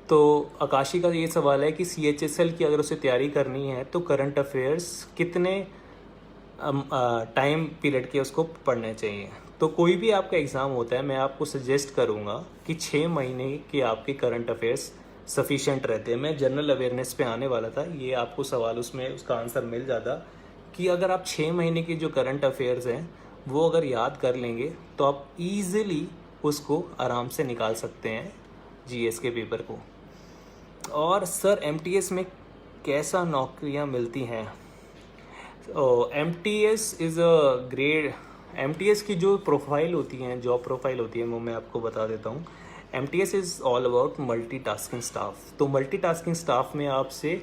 तो आकाशी का ये सवाल है कि CHSL की अगर उसे तैयारी करनी है तो करंट अफेयर्स कितने टाइम पीरियड के उसको पढ़ने चाहिए। तो कोई भी आपका एग्ज़ाम होता है, मैं आपको सजेस्ट करूँगा कि 6 महीने के आपके करंट अफेयर्स सफिशेंट रहते हैं। मैं जनरल अवेयरनेस पे आने वाला था, ये आपको सवाल उसमें उसका आंसर मिल जाता कि अगर आप 6 महीने के जो करंट अफेयर्स हैं वो अगर याद कर लेंगे तो आप ईज़िली उसको आराम से निकाल सकते हैं GS के पेपर को। और सर MTS में कैसा नौकरियां मिलती हैं? MTS is a grade. MTS की जो प्रोफाइल होती हैं, जॉब प्रोफाइल होती है, वो मैं आपको बता देता हूँ। MTS is all about multitasking staff. तो मल्टीटास्किंग स्टाफ में आपसे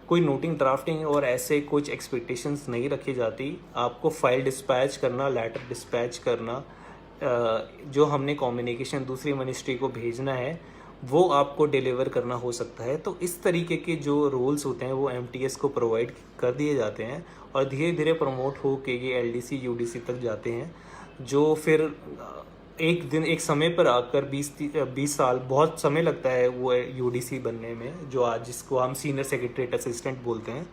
कोई नोटिंग, ड्राफ्टिंग और ऐसे कुछ एक्सपेक्टेशंस नहीं रखी जाती। आपको फाइल डिस्पैच करना, लेटर डिस्पैच करना, जो हमने कम्युनिकेशन दूसरी मिनिस्ट्री को भेजना है वो आपको डिलीवर करना हो सकता है। तो इस तरीके के जो रोल्स होते हैं वो MTS को प्रोवाइड कर दिए जाते हैं और धीरे धीरे प्रमोट हो के ये LDC UDC तक जाते हैं, जो फिर एक दिन एक समय पर आकर 20 साल, बहुत समय लगता है वो UDC बनने में, जो आज जिसको हम सीनियर सेक्रेटरीट असिस्टेंट बोलते हैं,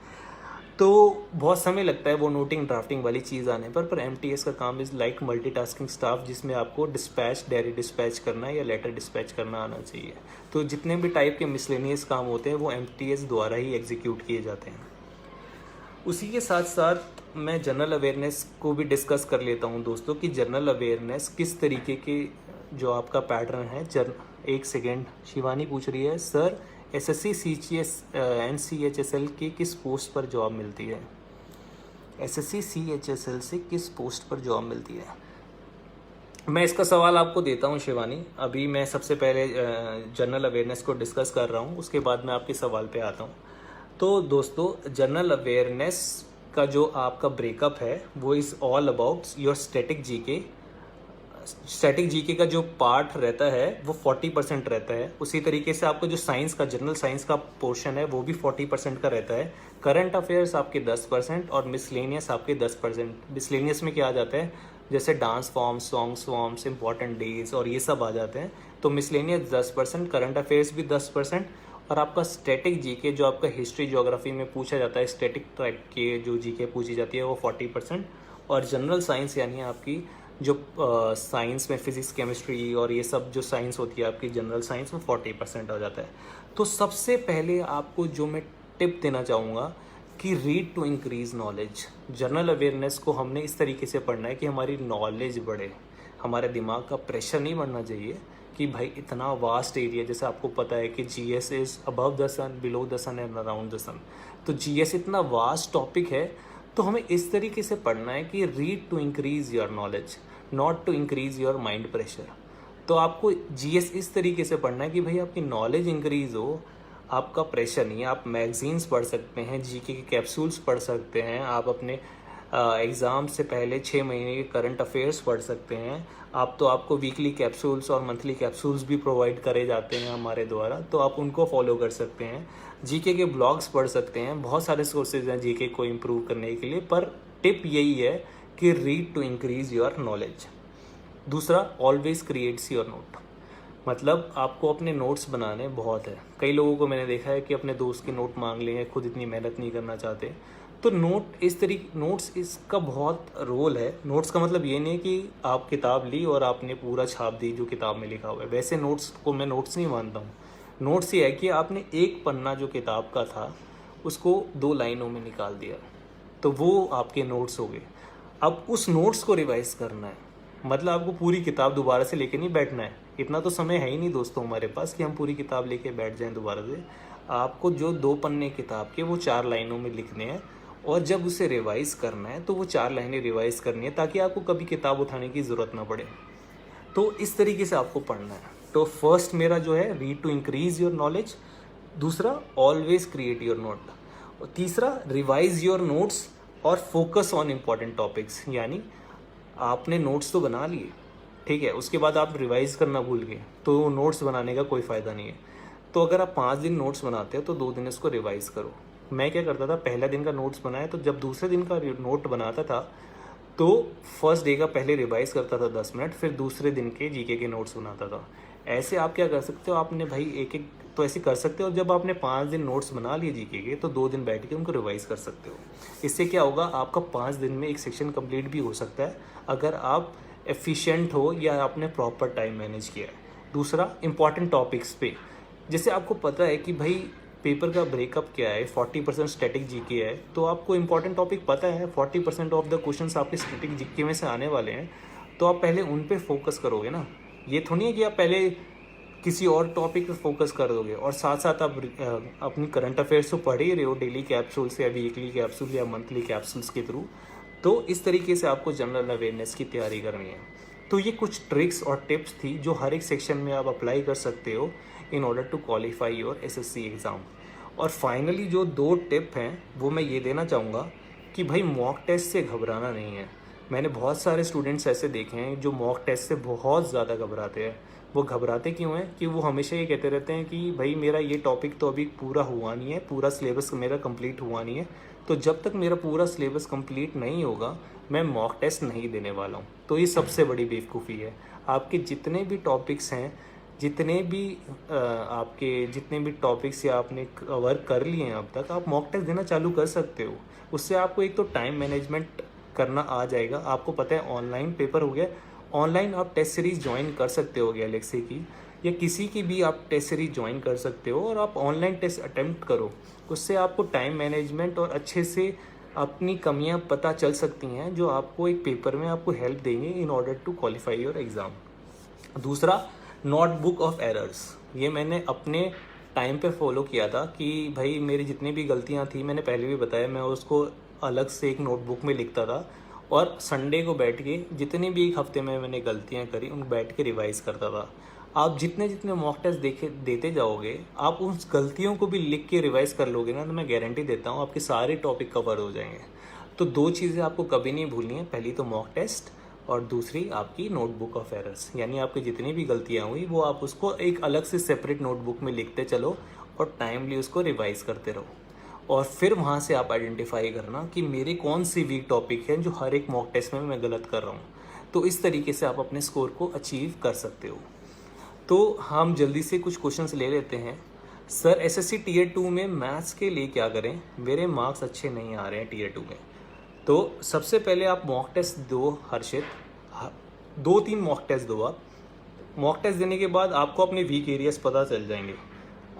तो बहुत समय लगता है वो नोटिंग ड्राफ्टिंग वाली चीज़ आने पर। MTS का काम इज़ लाइक मल्टीटास्किंग स्टाफ, जिसमें आपको डिस्पैच, डायरी डिस्पैच करना या लेटर डिस्पैच करना आना चाहिए। तो जितने भी टाइप के मिसलेनियस काम होते हैं वो MTS द्वारा ही एग्जीक्यूट किए जाते हैं। उसी के साथ साथ मैं जनरल अवेयरनेस को भी डिस्कस कर लेता हूँ दोस्तों कि जनरल अवेयरनेस किस तरीके के जो आपका पैटर्न है। एक सेकेंड, शिवानी पूछ रही है sir SSC CGS and CHSL की किस पोस्ट पर जॉब मिलती है? SSC CHSL से किस पोस्ट पर जॉब मिलती है? मैं इसका सवाल आपको देता हूं शिवानी। अभी मैं सबसे पहले जनरल अवेयरनेस को डिस्कस कर रहा हूं, उसके बाद मैं आपके सवाल पे आता हूं। तो दोस्तों, जनरल अवेयरनेस का जो आपका ब्रेकअप है वो is all about your static GK. Static GK का जो पार्ट रहता है वो 40% रहता है। उसी तरीके से आपको जो साइंस का, जनरल साइंस का पोर्शन है वो भी 40% का रहता है। करंट अफेयर्स आपके 10% और मिसलेनियस आपके 10%। मिसलेनियस में क्या आ जाता है, जैसे dance forms, songs forms, important days और ये सब आ जाते हैं। तो मिसलेनियस 10%, करंट अफेयर्स भी 10%, और आपका स्टैटिक जीके जो आपका हिस्ट्री ज्योग्राफी में पूछा जाता है, स्टैटिक टाइप के जो जीके पूछी जाती है वो 40%, और जनरल साइंस यानी आपकी जो साइंस में फिजिक्स, केमिस्ट्री और ये सब जो साइंस होती है आपकी जनरल साइंस में 40% हो जाता है। तो सबसे पहले आपको जो मैं टिप देना चाहूँगा कि read to increase knowledge. General awareness को हमने इस तरीके से पढ़ना है कि हमारी नॉलेज बढ़े। हमारे दिमाग का प्रेशर नहीं बढ़ना चाहिए कि भाई इतना वास्ट एरिया, जैसे आपको पता है कि GS is above the sun, below the sun and around the sun. तो जीएस इतना वास्ट टॉपिक है, तो हमें इस तरीके से पढ़ना है कि read to increase your knowledge, not to increase your mind pressure. तो आपको जीएस इस तरीके से पढ़ना है कि भाई आपकी नॉलेज इंक्रीज हो, आपका प्रेशर नहीं है। आप मैगजीन्स पढ़ सकते हैं, जीके के कैप्सूल्स पढ़ सकते हैं, आप अपने एग्ज़ाम से पहले 6 महीने के करंट अफेयर्स पढ़ सकते हैं। आपको वीकली कैप्सूल्स और मंथली कैप्सूल्स भी प्रोवाइड करे जाते हैं हमारे द्वारा, तो आप उनको फॉलो कर सकते हैं। जीके के ब्लॉग्स पढ़ सकते हैं, बहुत सारे सोर्सेज हैं जीके को इम्प्रूव करने के लिए, पर टिप यही है कि read to increase your knowledge. दूसरा, ऑलवेज क्रिएट्स योर नोट। मतलब आपको अपने नोट्स बनाने बहुत है। कई लोगों को मैंने देखा है कि अपने दोस्त के नोट मांग लेंगे, खुद इतनी मेहनत नहीं करना चाहते। तो नोट्स इसका बहुत रोल है। नोट्स का मतलब ये नहीं है कि आप किताब ली और आपने पूरा छाप दी जो किताब में लिखा हुआ है, वैसे नोट्स को मैं नोट्स नहीं मानता हूँ। नोट्स ये है कि आपने एक पन्ना जो किताब का था उसको 2 लाइनों में निकाल दिया, तो वो आपके नोट्स हो गए। अब उस नोट्स को रिवाइज करना है, मतलब आपको पूरी किताब दोबारा से लेके नहीं बैठना है। इतना तो समय है ही नहीं दोस्तों हमारे पास कि हम पूरी किताब लेके बैठ जाएं दोबारा से। आपको जो 2 पन्ने किताब के वो 4 लाइनों में लिखने हैं, और जब उसे रिवाइज करना है तो वो 4 लाइनें रिवाइज करनी है, ताकि आपको कभी किताब उठाने की ज़रूरत ना पड़े। तो इस तरीके से आपको पढ़ना है। तो फर्स्ट मेरा जो है, read to increase your knowledge. दूसरा, ऑलवेज क्रिएट योर नोट। और तीसरा, रिवाइज योर नोट्स और फोकस ऑन इम्पॉर्टेंट टॉपिक्स। यानी आपने नोट्स तो बना लिए, ठीक है, उसके बाद आप रिवाइज करना भूल गए, तो नोट्स बनाने का कोई फ़ायदा नहीं है। तो अगर आप 5 दिन नोट्स बनाते हो तो 2 दिन इसको रिवाइज करो। मैं क्या करता था, पहला दिन का नोट्स बनाया तो जब दूसरे दिन का नोट बनाता था तो फर्स्ट डे का पहले रिवाइज करता था 10 मिनट, फिर दूसरे दिन के जीके के नोट्स बनाता था। ऐसे आप क्या कर सकते हो, आपने भाई एक एक तो ऐसे कर सकते हो। जब आपने 5 दिन नोट्स बना लिए जीके के, तो 2 दिन बैठ के उनको रिवाइज कर सकते हो। इससे क्या होगा, आपका 5 दिन में एक सेक्शन कंप्लीट भी हो सकता है, अगर आप एफिशिएंट हो या आपने प्रॉपर टाइम मैनेज किया है। दूसरा, इंपॉर्टेंट टॉपिक्स पे, जैसे आपको पता है कि भाई पेपर का ब्रेकअप क्या है, 40% स्टैटिक जीके है, तो आपको इंपॉर्टेंट टॉपिक पता है, 40% ऑफ द क्वेश्चंस आपके स्टैटिक जीके में से आने वाले हैं, तो आप पहले उन पे फोकस करोगे ना। ये थोड़ी है कि आप पहले किसी और टॉपिक पे फोकस कर दोगे और साथ साथ आप अपनी करंट अफेयर्स तो पढ़ ही रहे हो डेली कैप्सूल्स या वीकली कैप्सूल या मंथली कैप्सूल्स के थ्रू। तो इस तरीके से आपको जनरल अवेयरनेस की तैयारी करनी है। तो ये कुछ ट्रिक्स और टिप्स थी जो हर एक सेक्शन में आप अप्लाई कर सकते हो in order to qualify your SSC exam. और फाइनली जो 2 टिप हैं वो मैं ये देना चाहूँगा कि भाई मॉक टेस्ट से घबराना नहीं है। मैंने बहुत सारे स्टूडेंट्स ऐसे देखे हैं जो मॉक टेस्ट से बहुत ज़्यादा घबराते हैं। वो घबराते क्यों हैं कि वो हमेशा ये कहते रहते हैं कि भाई मेरा ये टॉपिक तो अभी पूरा हुआ नहीं है, पूरा सिलेबस मेरा कंप्लीट हुआ नहीं है, तो जब तक मेरा पूरा सिलेबस कंप्लीट नहीं होगा मैं मॉक टेस्ट नहीं देने वाला हूँ। तो ये सबसे बड़ी बेवकूफ़ी है। आपके जितने भी टॉपिक्स हैं, आपके जितने भी टॉपिक्स या आपने कवर कर लिए हैं अब तक, आप मॉक टेस्ट देना चालू कर सकते हो। उससे आपको एक तो टाइम मैनेजमेंट करना आ जाएगा। आपको पता है ऑनलाइन पेपर हो गया, ऑनलाइन आप टेस्ट सीरीज़ ज्वाइन कर सकते हो गैलेक्सी की या किसी की भी आप टेस्ट सीरीज ज्वाइन कर सकते हो और आप ऑनलाइन टेस्ट अटेम्प्ट करो। उससे आपको टाइम मैनेजमेंट और अच्छे से अपनी कमियां पता चल सकती हैं, जो आपको एक पेपर में आपको हेल्प देंगे in order to qualify your exam. दूसरा, नोटबुक ऑफ एरर्स। ये मैंने अपने टाइम पे फॉलो किया था कि भाई मेरी जितनी भी गलतियां थी, मैंने पहले भी बताया, मैं उसको अलग से एक नोटबुक में लिखता था और संडे को बैठ के जितनी भी एक हफ्ते में मैंने गलतियां करी उन बैठ के रिवाइज़ करता था। आप जितने जितने मॉक टेस्ट देते जाओगे, आप उन गलतियों को भी लिख के रिवाइज़ कर लोगे ना, तो मैं गारंटी देता हूँ आपके सारे टॉपिक कवर हो जाएंगे। तो 2 चीज़ें आपको कभी नहीं भूलनी है, पहली तो मॉक टेस्ट और दूसरी आपकी नोटबुक ऑफ एरर्स। यानी आपकी जितनी भी गलतियाँ हुई वो आप उसको एक अलग से सेपरेट नोटबुक में लिखते चलो और टाइमली उसको रिवाइज़ करते रहो। और फिर वहाँ से आप आइडेंटिफाई करना कि मेरे कौन सी वीक टॉपिक हैं जो हर एक मॉक टेस्ट में मैं गलत कर रहा हूँ। तो इस तरीके से आप अपने स्कोर को अचीव कर सकते हो। तो हम जल्दी से कुछ क्वेश्चंस ले लेते हैं। सर एसएससी टीयर 2 में मैथ्स के लिए क्या करें, मेरे मार्क्स अच्छे नहीं आ रहे हैं टीयर 2 में। तो सबसे पहले आप मॉक टेस्ट दो हर्षित, 2-3 मॉक टेस्ट दो। आप मॉक टेस्ट देने के बाद आपको अपने वीक एरियाज पता चल जाएंगे।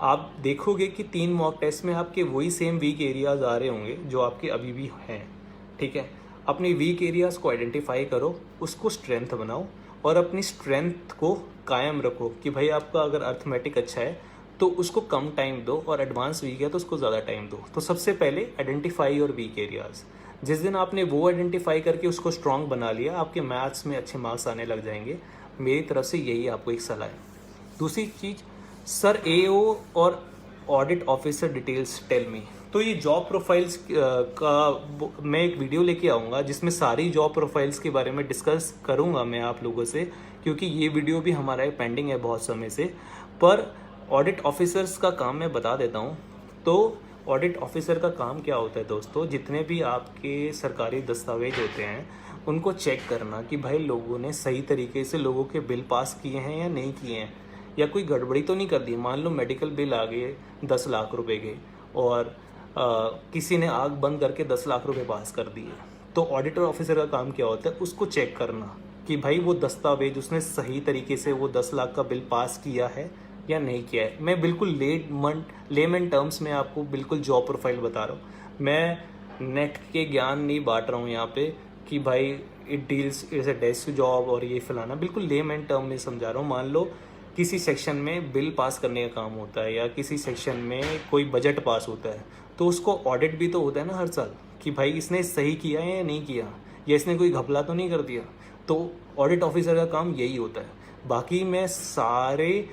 आप देखोगे कि 3 मॉक टेस्ट में आपके वही सेम वीक एरियाज आ रहे होंगे जो आपके अभी भी हैं। ठीक है, अपने वीक एरियाज को आइडेंटिफाई करो, उसको स्ट्रेंथ बनाओ और अपनी स्ट्रेंथ को कायम रखो कि भाई आपका अगर अर्थमेटिक अच्छा है तो उसको कम टाइम दो और एडवांस वीक है तो उसको ज़्यादा टाइम दो। तो सबसे पहले आइडेंटिफाई योर वीक एरियाज। जिस दिन आपने वो आइडेंटिफाई करके उसको स्ट्रांग बना लिया, आपके मैथ्स में अच्छे मार्क्स आने लग जाएंगे। मेरी तरफ से यही आपको एक सलाह है। दूसरी चीज़, सर एओ और audit officer details tell me. तो ये जॉब प्रोफाइल्स का मैं एक वीडियो लेके आऊँगा जिसमें सारी जॉब प्रोफाइल्स के बारे में डिस्कस करूँगा मैं आप लोगों से, क्योंकि ये वीडियो भी हमारा पेंडिंग है बहुत समय से। पर ऑडिट ऑफिसर्स का काम मैं बता देता हूँ। तो ऑडिट ऑफिसर का काम क्या होता है दोस्तों, जितने भी आपके सरकारी दस्तावेज होते हैं उनको चेक करना कि भाई लोगों ने सही तरीके से लोगों के बिल पास किए हैं या नहीं किए हैं, या कोई गड़बड़ी तो नहीं कर दी। मान लो मेडिकल बिल आ गए 10 लाख रुपए के और किसी ने आग बंद करके 10 लाख रुपए पास कर दिए, तो ऑडिटर ऑफिसर का काम क्या होता है, उसको चेक करना कि भाई वो दस्तावेज उसने सही तरीके से वो 10 लाख का बिल पास किया है या नहीं किया है। मैं बिल्कुल लेमन टर्म्स में आपको बिल्कुल जॉब प्रोफाइल बता रहा हूँ। मैं नेट के ज्ञान नहीं बांट रहा हूँ यहाँ पे कि भाई it deals is a desk job और ये फलाना, बिल्कुल लेमन टर्म में समझा रहा हूँ। मान लो किसी सेक्शन में बिल पास करने का काम होता है या किसी सेक्शन में कोई बजट पास होता है, तो उसको ऑडिट भी तो होता है ना हर साल कि भाई इसने सही किया है या नहीं किया, या इसने कोई घपला तो नहीं कर दिया। तो ऑडिट ऑफिसर का काम यही होता है। बाकी मैं सारे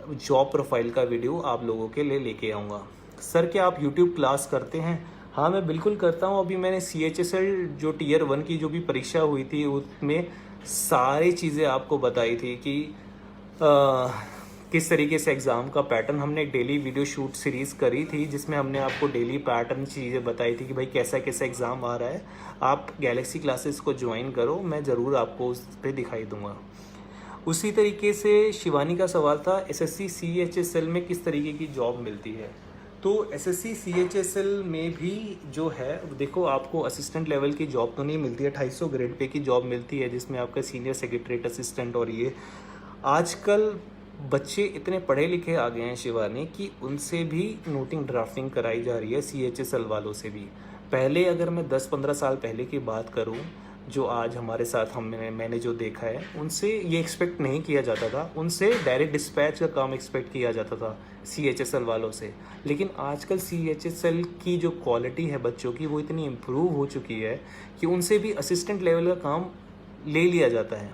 जॉब प्रोफाइल का वीडियो आप लोगों के लिए लेके आऊँगा। सर क्या आप यूट्यूब क्लास करते हैं? हाँ मैं बिल्कुल करता हूँ। अभी मैंने CHSL जो Tier 1 की जो भी परीक्षा हुई थी उसमें सारी चीज़ें आपको बताई थी कि किस तरीके से एग्ज़ाम का पैटर्न। हमने एक डेली वीडियो शूट सीरीज़ करी थी जिसमें हमने आपको डेली पैटर्न चीज़ें बताई थी कि भाई कैसा कैसा एग्ज़ाम आ रहा है। आप गैलेक्सी क्लासेस को ज्वाइन करो, मैं ज़रूर आपको उस पर दिखाई दूंगा। उसी तरीके से शिवानी का सवाल था SSC CHSL में किस तरीके की जॉब मिलती है। तो SSC CHSL में भी जो है देखो, आपको असिस्टेंट लेवल की जॉब तो नहीं मिलती है, 250 ग्रेड पे की जॉब मिलती है जिसमें आपका सीनियर सेक्रेटरीट असिस्टेंट। और ये आजकल बच्चे इतने पढ़े लिखे आ गए हैं शिवानी कि उनसे भी नोटिंग ड्राफ्टिंग कराई जा रही है, CHSL वालों से भी। पहले अगर मैं 10-15 साल पहले की बात करूं, जो आज हमारे साथ मैंने जो देखा है, उनसे ये एक्सपेक्ट नहीं किया जाता था। उनसे डायरेक्ट डिस्पैच का काम एक्सपेक्ट किया जाता था CHSL वालों से। लेकिन आजकल CHSL की जो क्वालिटी है बच्चों की वो इतनी इम्प्रूव हो चुकी है कि उनसे भी असिस्टेंट लेवल का काम ले लिया जाता है।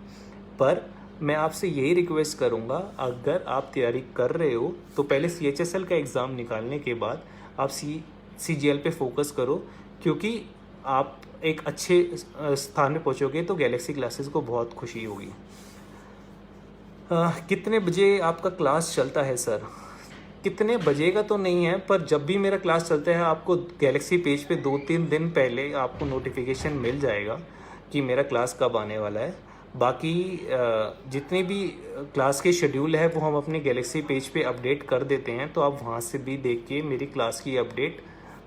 पर मैं आपसे यही रिक्वेस्ट करूंगा, अगर आप तैयारी कर रहे हो तो पहले CHSL का एग्ज़ाम निकालने के बाद आप CGL पे फोकस करो, क्योंकि आप एक अच्छे स्थान में पहुंचोगे तो गैलेक्सी क्लासेस को बहुत खुशी होगी। कितने बजे आपका क्लास चलता है सर? कितने बजे का तो नहीं है, पर जब भी मेरा क्लास चलता है आपको गैलेक्सी पेज पे 2-3 दिन पहले आपको नोटिफिकेशन मिल जाएगा कि मेरा क्लास कब आने वाला है। बाकी जितने भी क्लास के शेड्यूल है वो हम अपने गैलेक्सी पेज पे अपडेट कर देते हैं, तो आप वहाँ से भी देख के मेरी क्लास की अपडेट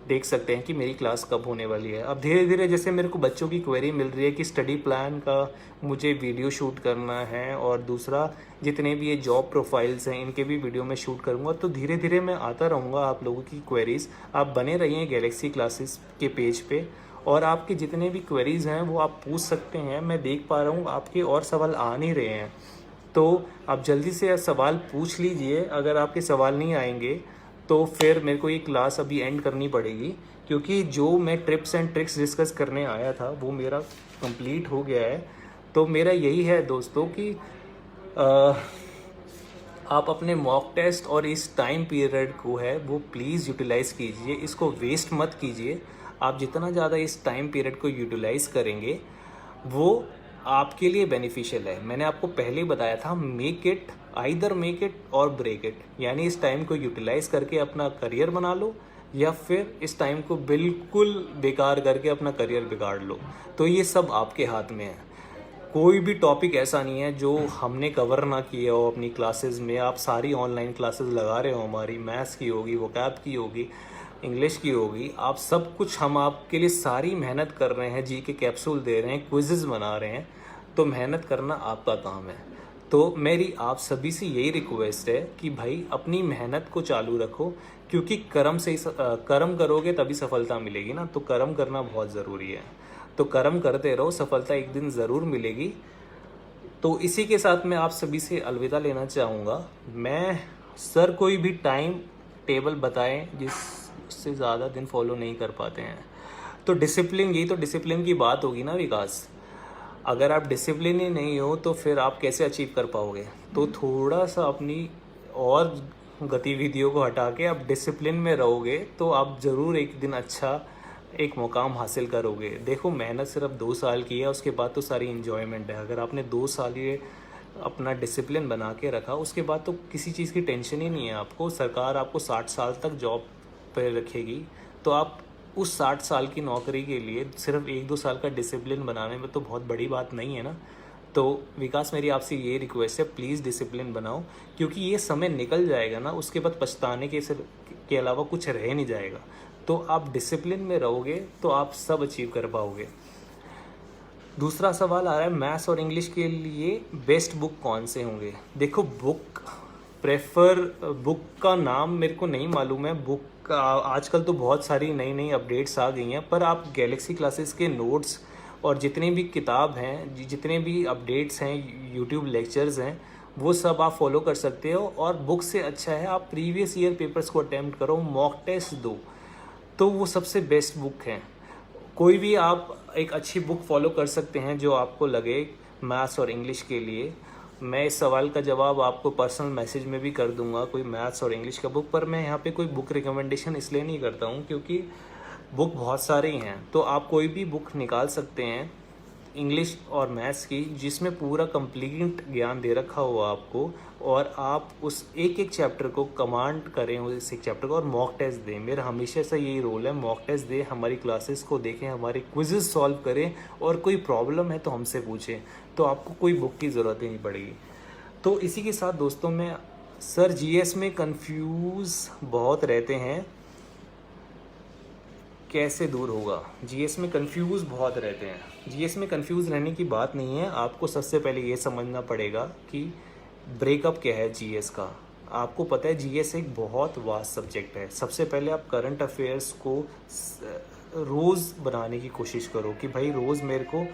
देख सकते हैं कि मेरी क्लास कब होने वाली है। अब धीरे धीरे जैसे मेरे को बच्चों की क्वेरी मिल रही है कि स्टडी प्लान का मुझे वीडियो शूट करना है, और दूसरा जितने भी ये जॉब प्रोफाइल्स हैं इनके भी वीडियो मैं शूट करूँगा, तो धीरे धीरे मैं आता रहूँगा आप लोगों की क्वेरीज़। आप बने रहिए गैलेक्सी क्लासेस के पेज पे, और आपके जितने भी क्वेरीज़ हैं वो आप पूछ सकते हैं। मैं देख पा रहा हूँ आपके और सवाल आ नहीं रहे हैं, तो आप जल्दी से सवाल पूछ लीजिए। अगर आपके सवाल नहीं आएंगे तो फिर मेरे को ये क्लास अभी एंड करनी पड़ेगी, क्योंकि जो मैं टिप्स एंड ट्रिक्स डिस्कस करने आया था वो मेरा कंप्लीट हो गया है। तो मेरा यही है दोस्तों कि आप अपने मॉक टेस्ट और इस टाइम पीरियड को है वो प्लीज़ यूटिलाइज़ कीजिए, इसको वेस्ट मत कीजिए। आप जितना ज़्यादा इस टाइम पीरियड को यूटिलाइज़ करेंगे वो आपके लिए बेनिफिशियल है। मैंने आपको पहले बताया था, make it either make it और ब्रेक इट, यानी इस टाइम को यूटिलाइज़ करके अपना करियर बना लो, या फिर इस टाइम को बिल्कुल बेकार करके अपना करियर बिगाड़ लो। तो ये सब आपके हाथ में है। कोई भी टॉपिक ऐसा नहीं है जो हमने कवर ना किया हो अपनी क्लासेस में। आप सारी ऑनलाइन क्लासेस लगा रहे हो, हमारी मैथ्स की होगी, वोकैब की होगी, इंग्लिश की होगी, आप सब कुछ हम आपके लिए सारी मेहनत कर रहे हैं, जी के कैप्सूल दे रहे हैं, क्विज़ेस बना रहे हैं। तो मेहनत करना आपका काम है। तो मेरी आप सभी से यही रिक्वेस्ट है कि भाई अपनी मेहनत को चालू रखो, क्योंकि कर्म करोगे तभी सफलता मिलेगी ना। तो कर्म करना बहुत ज़रूरी है। तो कर्म करते रहो, सफलता एक दिन ज़रूर मिलेगी। तो इसी के साथ मैं आप सभी से अलविदा लेना चाहूँगा। मैं सर कोई भी टाइम टेबल बताएं जिससे ज़्यादा दिन फॉलो नहीं कर पाते हैं। तो डिसिप्लिन, यही तो डिसिप्लिन की बात होगी ना विकास। अगर आप डिसिप्लिन ही नहीं हो तो फिर आप कैसे अचीव कर पाओगे। तो थोड़ा सा अपनी और गतिविधियों को हटा के आप डिसिप्लिन में रहोगे तो आप ज़रूर एक दिन अच्छा एक मुकाम हासिल करोगे। देखो मेहनत सिर्फ 2 साल की है, उसके बाद तो सारी इन्जॉयमेंट है। अगर आपने 2 साल ये अपना डिसिप्लिन बना के रखा, उसके बाद तो किसी चीज़ की टेंशन ही नहीं है आपको। सरकार आपको 60 साल तक जॉब पर रखेगी, तो आप उस 60 साल की नौकरी के लिए सिर्फ 1-2 साल का डिसिप्लिन बनाने में तो बहुत बड़ी बात नहीं है ना। तो विकास मेरी आपसे ये रिक्वेस्ट है, प्लीज़ डिसिप्लिन बनाओ, क्योंकि ये समय निकल जाएगा ना, उसके बाद पछताने के अलावा कुछ रह नहीं जाएगा। तो आप डिसिप्लिन में रहोगे तो आप सब अचीव कर पाओगे। दूसरा सवाल आ रहा है, मैथ्स और इंग्लिश के लिए बेस्ट बुक कौन से होंगे। देखो बुक का नाम मेरे को नहीं मालूम है। बुक आजकल तो बहुत सारी नई नई अपडेट्स आ गई हैं, पर आप गैलेक्सी क्लासेस के नोट्स और जितने भी किताब हैं, जितने भी अपडेट्स हैं, यूट्यूब लेक्चर्स हैं, वो सब आप फॉलो कर सकते हो। और बुक से अच्छा है आप प्रीवियस ईयर पेपर्स को अटैम्प्ट करो, मॉक टेस्ट दो, तो वो सबसे बेस्ट बुक है। कोई भी आप एक अच्छी बुक फॉलो कर सकते हैं जो आपको लगे मैथ्स और इंग्लिश के लिए। मैं इस सवाल का जवाब आपको पर्सनल मैसेज में भी कर दूंगा, कोई मैथ्स और इंग्लिश का बुक। पर मैं यहाँ पे कोई बुक रिकमेंडेशन इसलिए नहीं करता हूँ क्योंकि बुक बहुत सारे ही हैं। तो आप कोई भी बुक निकाल सकते हैं इंग्लिश और मैथ्स की, जिसमें पूरा कंप्लीट ज्ञान दे रखा हो आपको, और आप उस एक एक चैप्टर को कमांड करें, उस एक चैप्टर को, और मॉक टेस्ट दें। मेरा हमेशा से यही रोल है, मॉक टेस्ट दें, हमारी क्लासेस को देखें, हमारे क्विज़ेस सॉल्व करें, और कोई प्रॉब्लम है तो हमसे पूछें, तो आपको कोई बुक की ज़रूरत ही नहीं पड़ेगी। तो इसी के साथ दोस्तों, मैं सर जीएस में कंफ्यूज बहुत रहते हैं, कैसे दूर होगा। जीएस में कंफ्यूज बहुत रहते हैं। जीएस में कंफ्यूज रहने की बात नहीं है, आपको सबसे पहले ये समझना पड़ेगा कि ब्रेकअप क्या है जीएस का। आपको पता है जीएस एक बहुत वास्ट सब्जेक्ट है। सबसे पहले आप करंट अफेयर्स को रोज़ बनाने की कोशिश करो कि भाई रोज़ मेरे को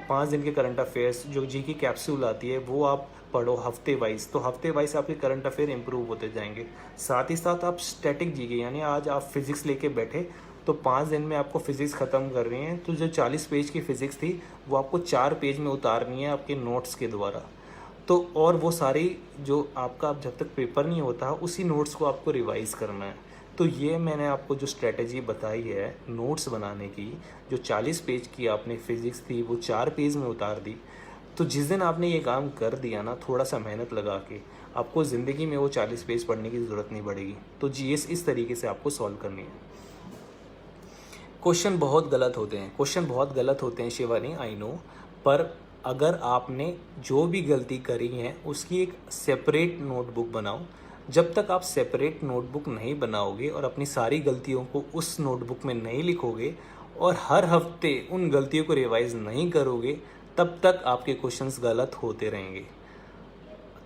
5 दिन के करंट अफेयर्स, जो जी की कैप्सूल आती है वो आप पढ़ो हफ्ते वाइज। तो हफ्ते वाइज आपके करंट अफेयर इंप्रूव होते जाएंगे। साथ ही साथ आप स्टैटिक जीके, यानी आज आप फिजिक्स लेके बैठे तो 5 दिन में आपको फिजिक्स ख़त्म कर रही हैं, तो जो 40 पेज की फिजिक्स थी वो आपको 4 पेज में उतारनी है आपके नोट्स के द्वारा। तो और वो सारी जो आपका जब तक पेपर नहीं होता उसी नोट्स को आपको रिवाइज करना है। तो ये मैंने आपको जो स्ट्रेटजी बताई है नोट्स बनाने की, जो 40 पेज की आपने फिजिक्स थी वो 4 पेज में उतार दी। तो जिस दिन आपने ये काम कर दिया ना, थोड़ा सा मेहनत लगा के, आपको ज़िंदगी में वो 40 पेज पढ़ने की ज़रूरत नहीं पड़ेगी। तो जीएस इस तरीके से आपको सॉल्व करनी है। क्वेश्चन बहुत गलत होते हैं शिवानी, आई नो, पर अगर आपने जो भी गलती करी है उसकी एक सेपरेट नोटबुक बनाओ। जब तक आप सेपरेट नोटबुक नहीं बनाओगे और अपनी सारी गलतियों को उस नोटबुक में नहीं लिखोगे और हर हफ्ते उन गलतियों को रिवाइज नहीं करोगे, तब तक आपके क्वेश्चंस गलत होते रहेंगे।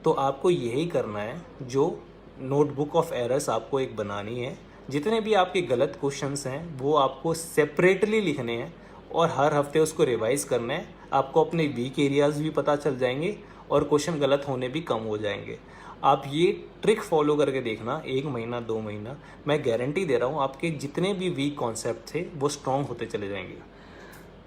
तो आपको यही करना है, जो नोटबुक ऑफ एरर्स आपको एक बनानी है। जितने भी आपके गलत क्वेश्चंस हैं वो आपको सेपरेटली लिखने हैं और हर हफ्ते उसको रिवाइज करना है। आपको अपने वीक एरियाज़ भी पता चल जाएंगे और क्वेश्चन गलत होने भी कम हो जाएंगे। आप ये ट्रिक फॉलो करके देखना, 1 महीना 2 महीना, मैं गारंटी दे रहा हूँ आपके जितने भी वीक कॉन्सेप्ट थे वो स्ट्रॉन्ग होते चले जाएंगे।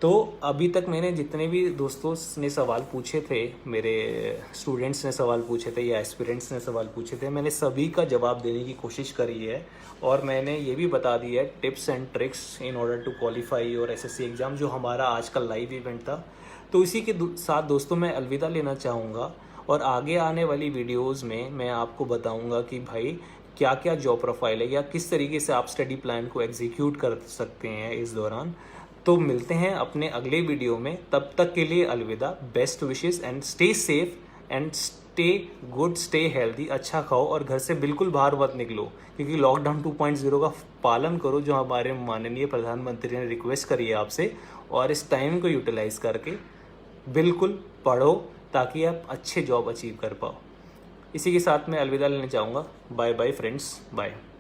तो अभी तक मैंने जितने भी दोस्तों ने सवाल पूछे थे, मेरे स्टूडेंट्स ने सवाल पूछे थे या एस्पिरेंट्स ने सवाल पूछे थे, मैंने सभी का जवाब देने की कोशिश करी है। और मैंने ये भी बता दिया है tips and tricks in order to qualify our SSC exam, जो हमारा आज का लाइव इवेंट था। तो इसी के साथ दोस्तों मैं अलविदा लेना चाहूँगा, और आगे आने वाली वीडियोज़ में मैं आपको बताऊँगा कि भाई क्या क्या जॉब प्रोफाइल है या किस तरीके से आप स्टडी प्लान को एग्जीक्यूट कर सकते हैं इस दौरान। तो मिलते हैं अपने अगले वीडियो में, तब तक के लिए अलविदा। Best wishes and stay safe and stay good, stay healthy. अच्छा खाओ और घर से बिल्कुल बाहर मत निकलो, क्योंकि लॉकडाउन 2.0 का पालन करो, जो हमारे माननीय प्रधानमंत्री ने रिक्वेस्ट करी है आपसे। और इस टाइम को यूटिलाइज करके बिल्कुल पढ़ो ताकि आप अच्छे जॉब अचीव कर पाओ। इसी के साथ मैं अलविदा लेना चाहूँगा। Bye bye friends, bye.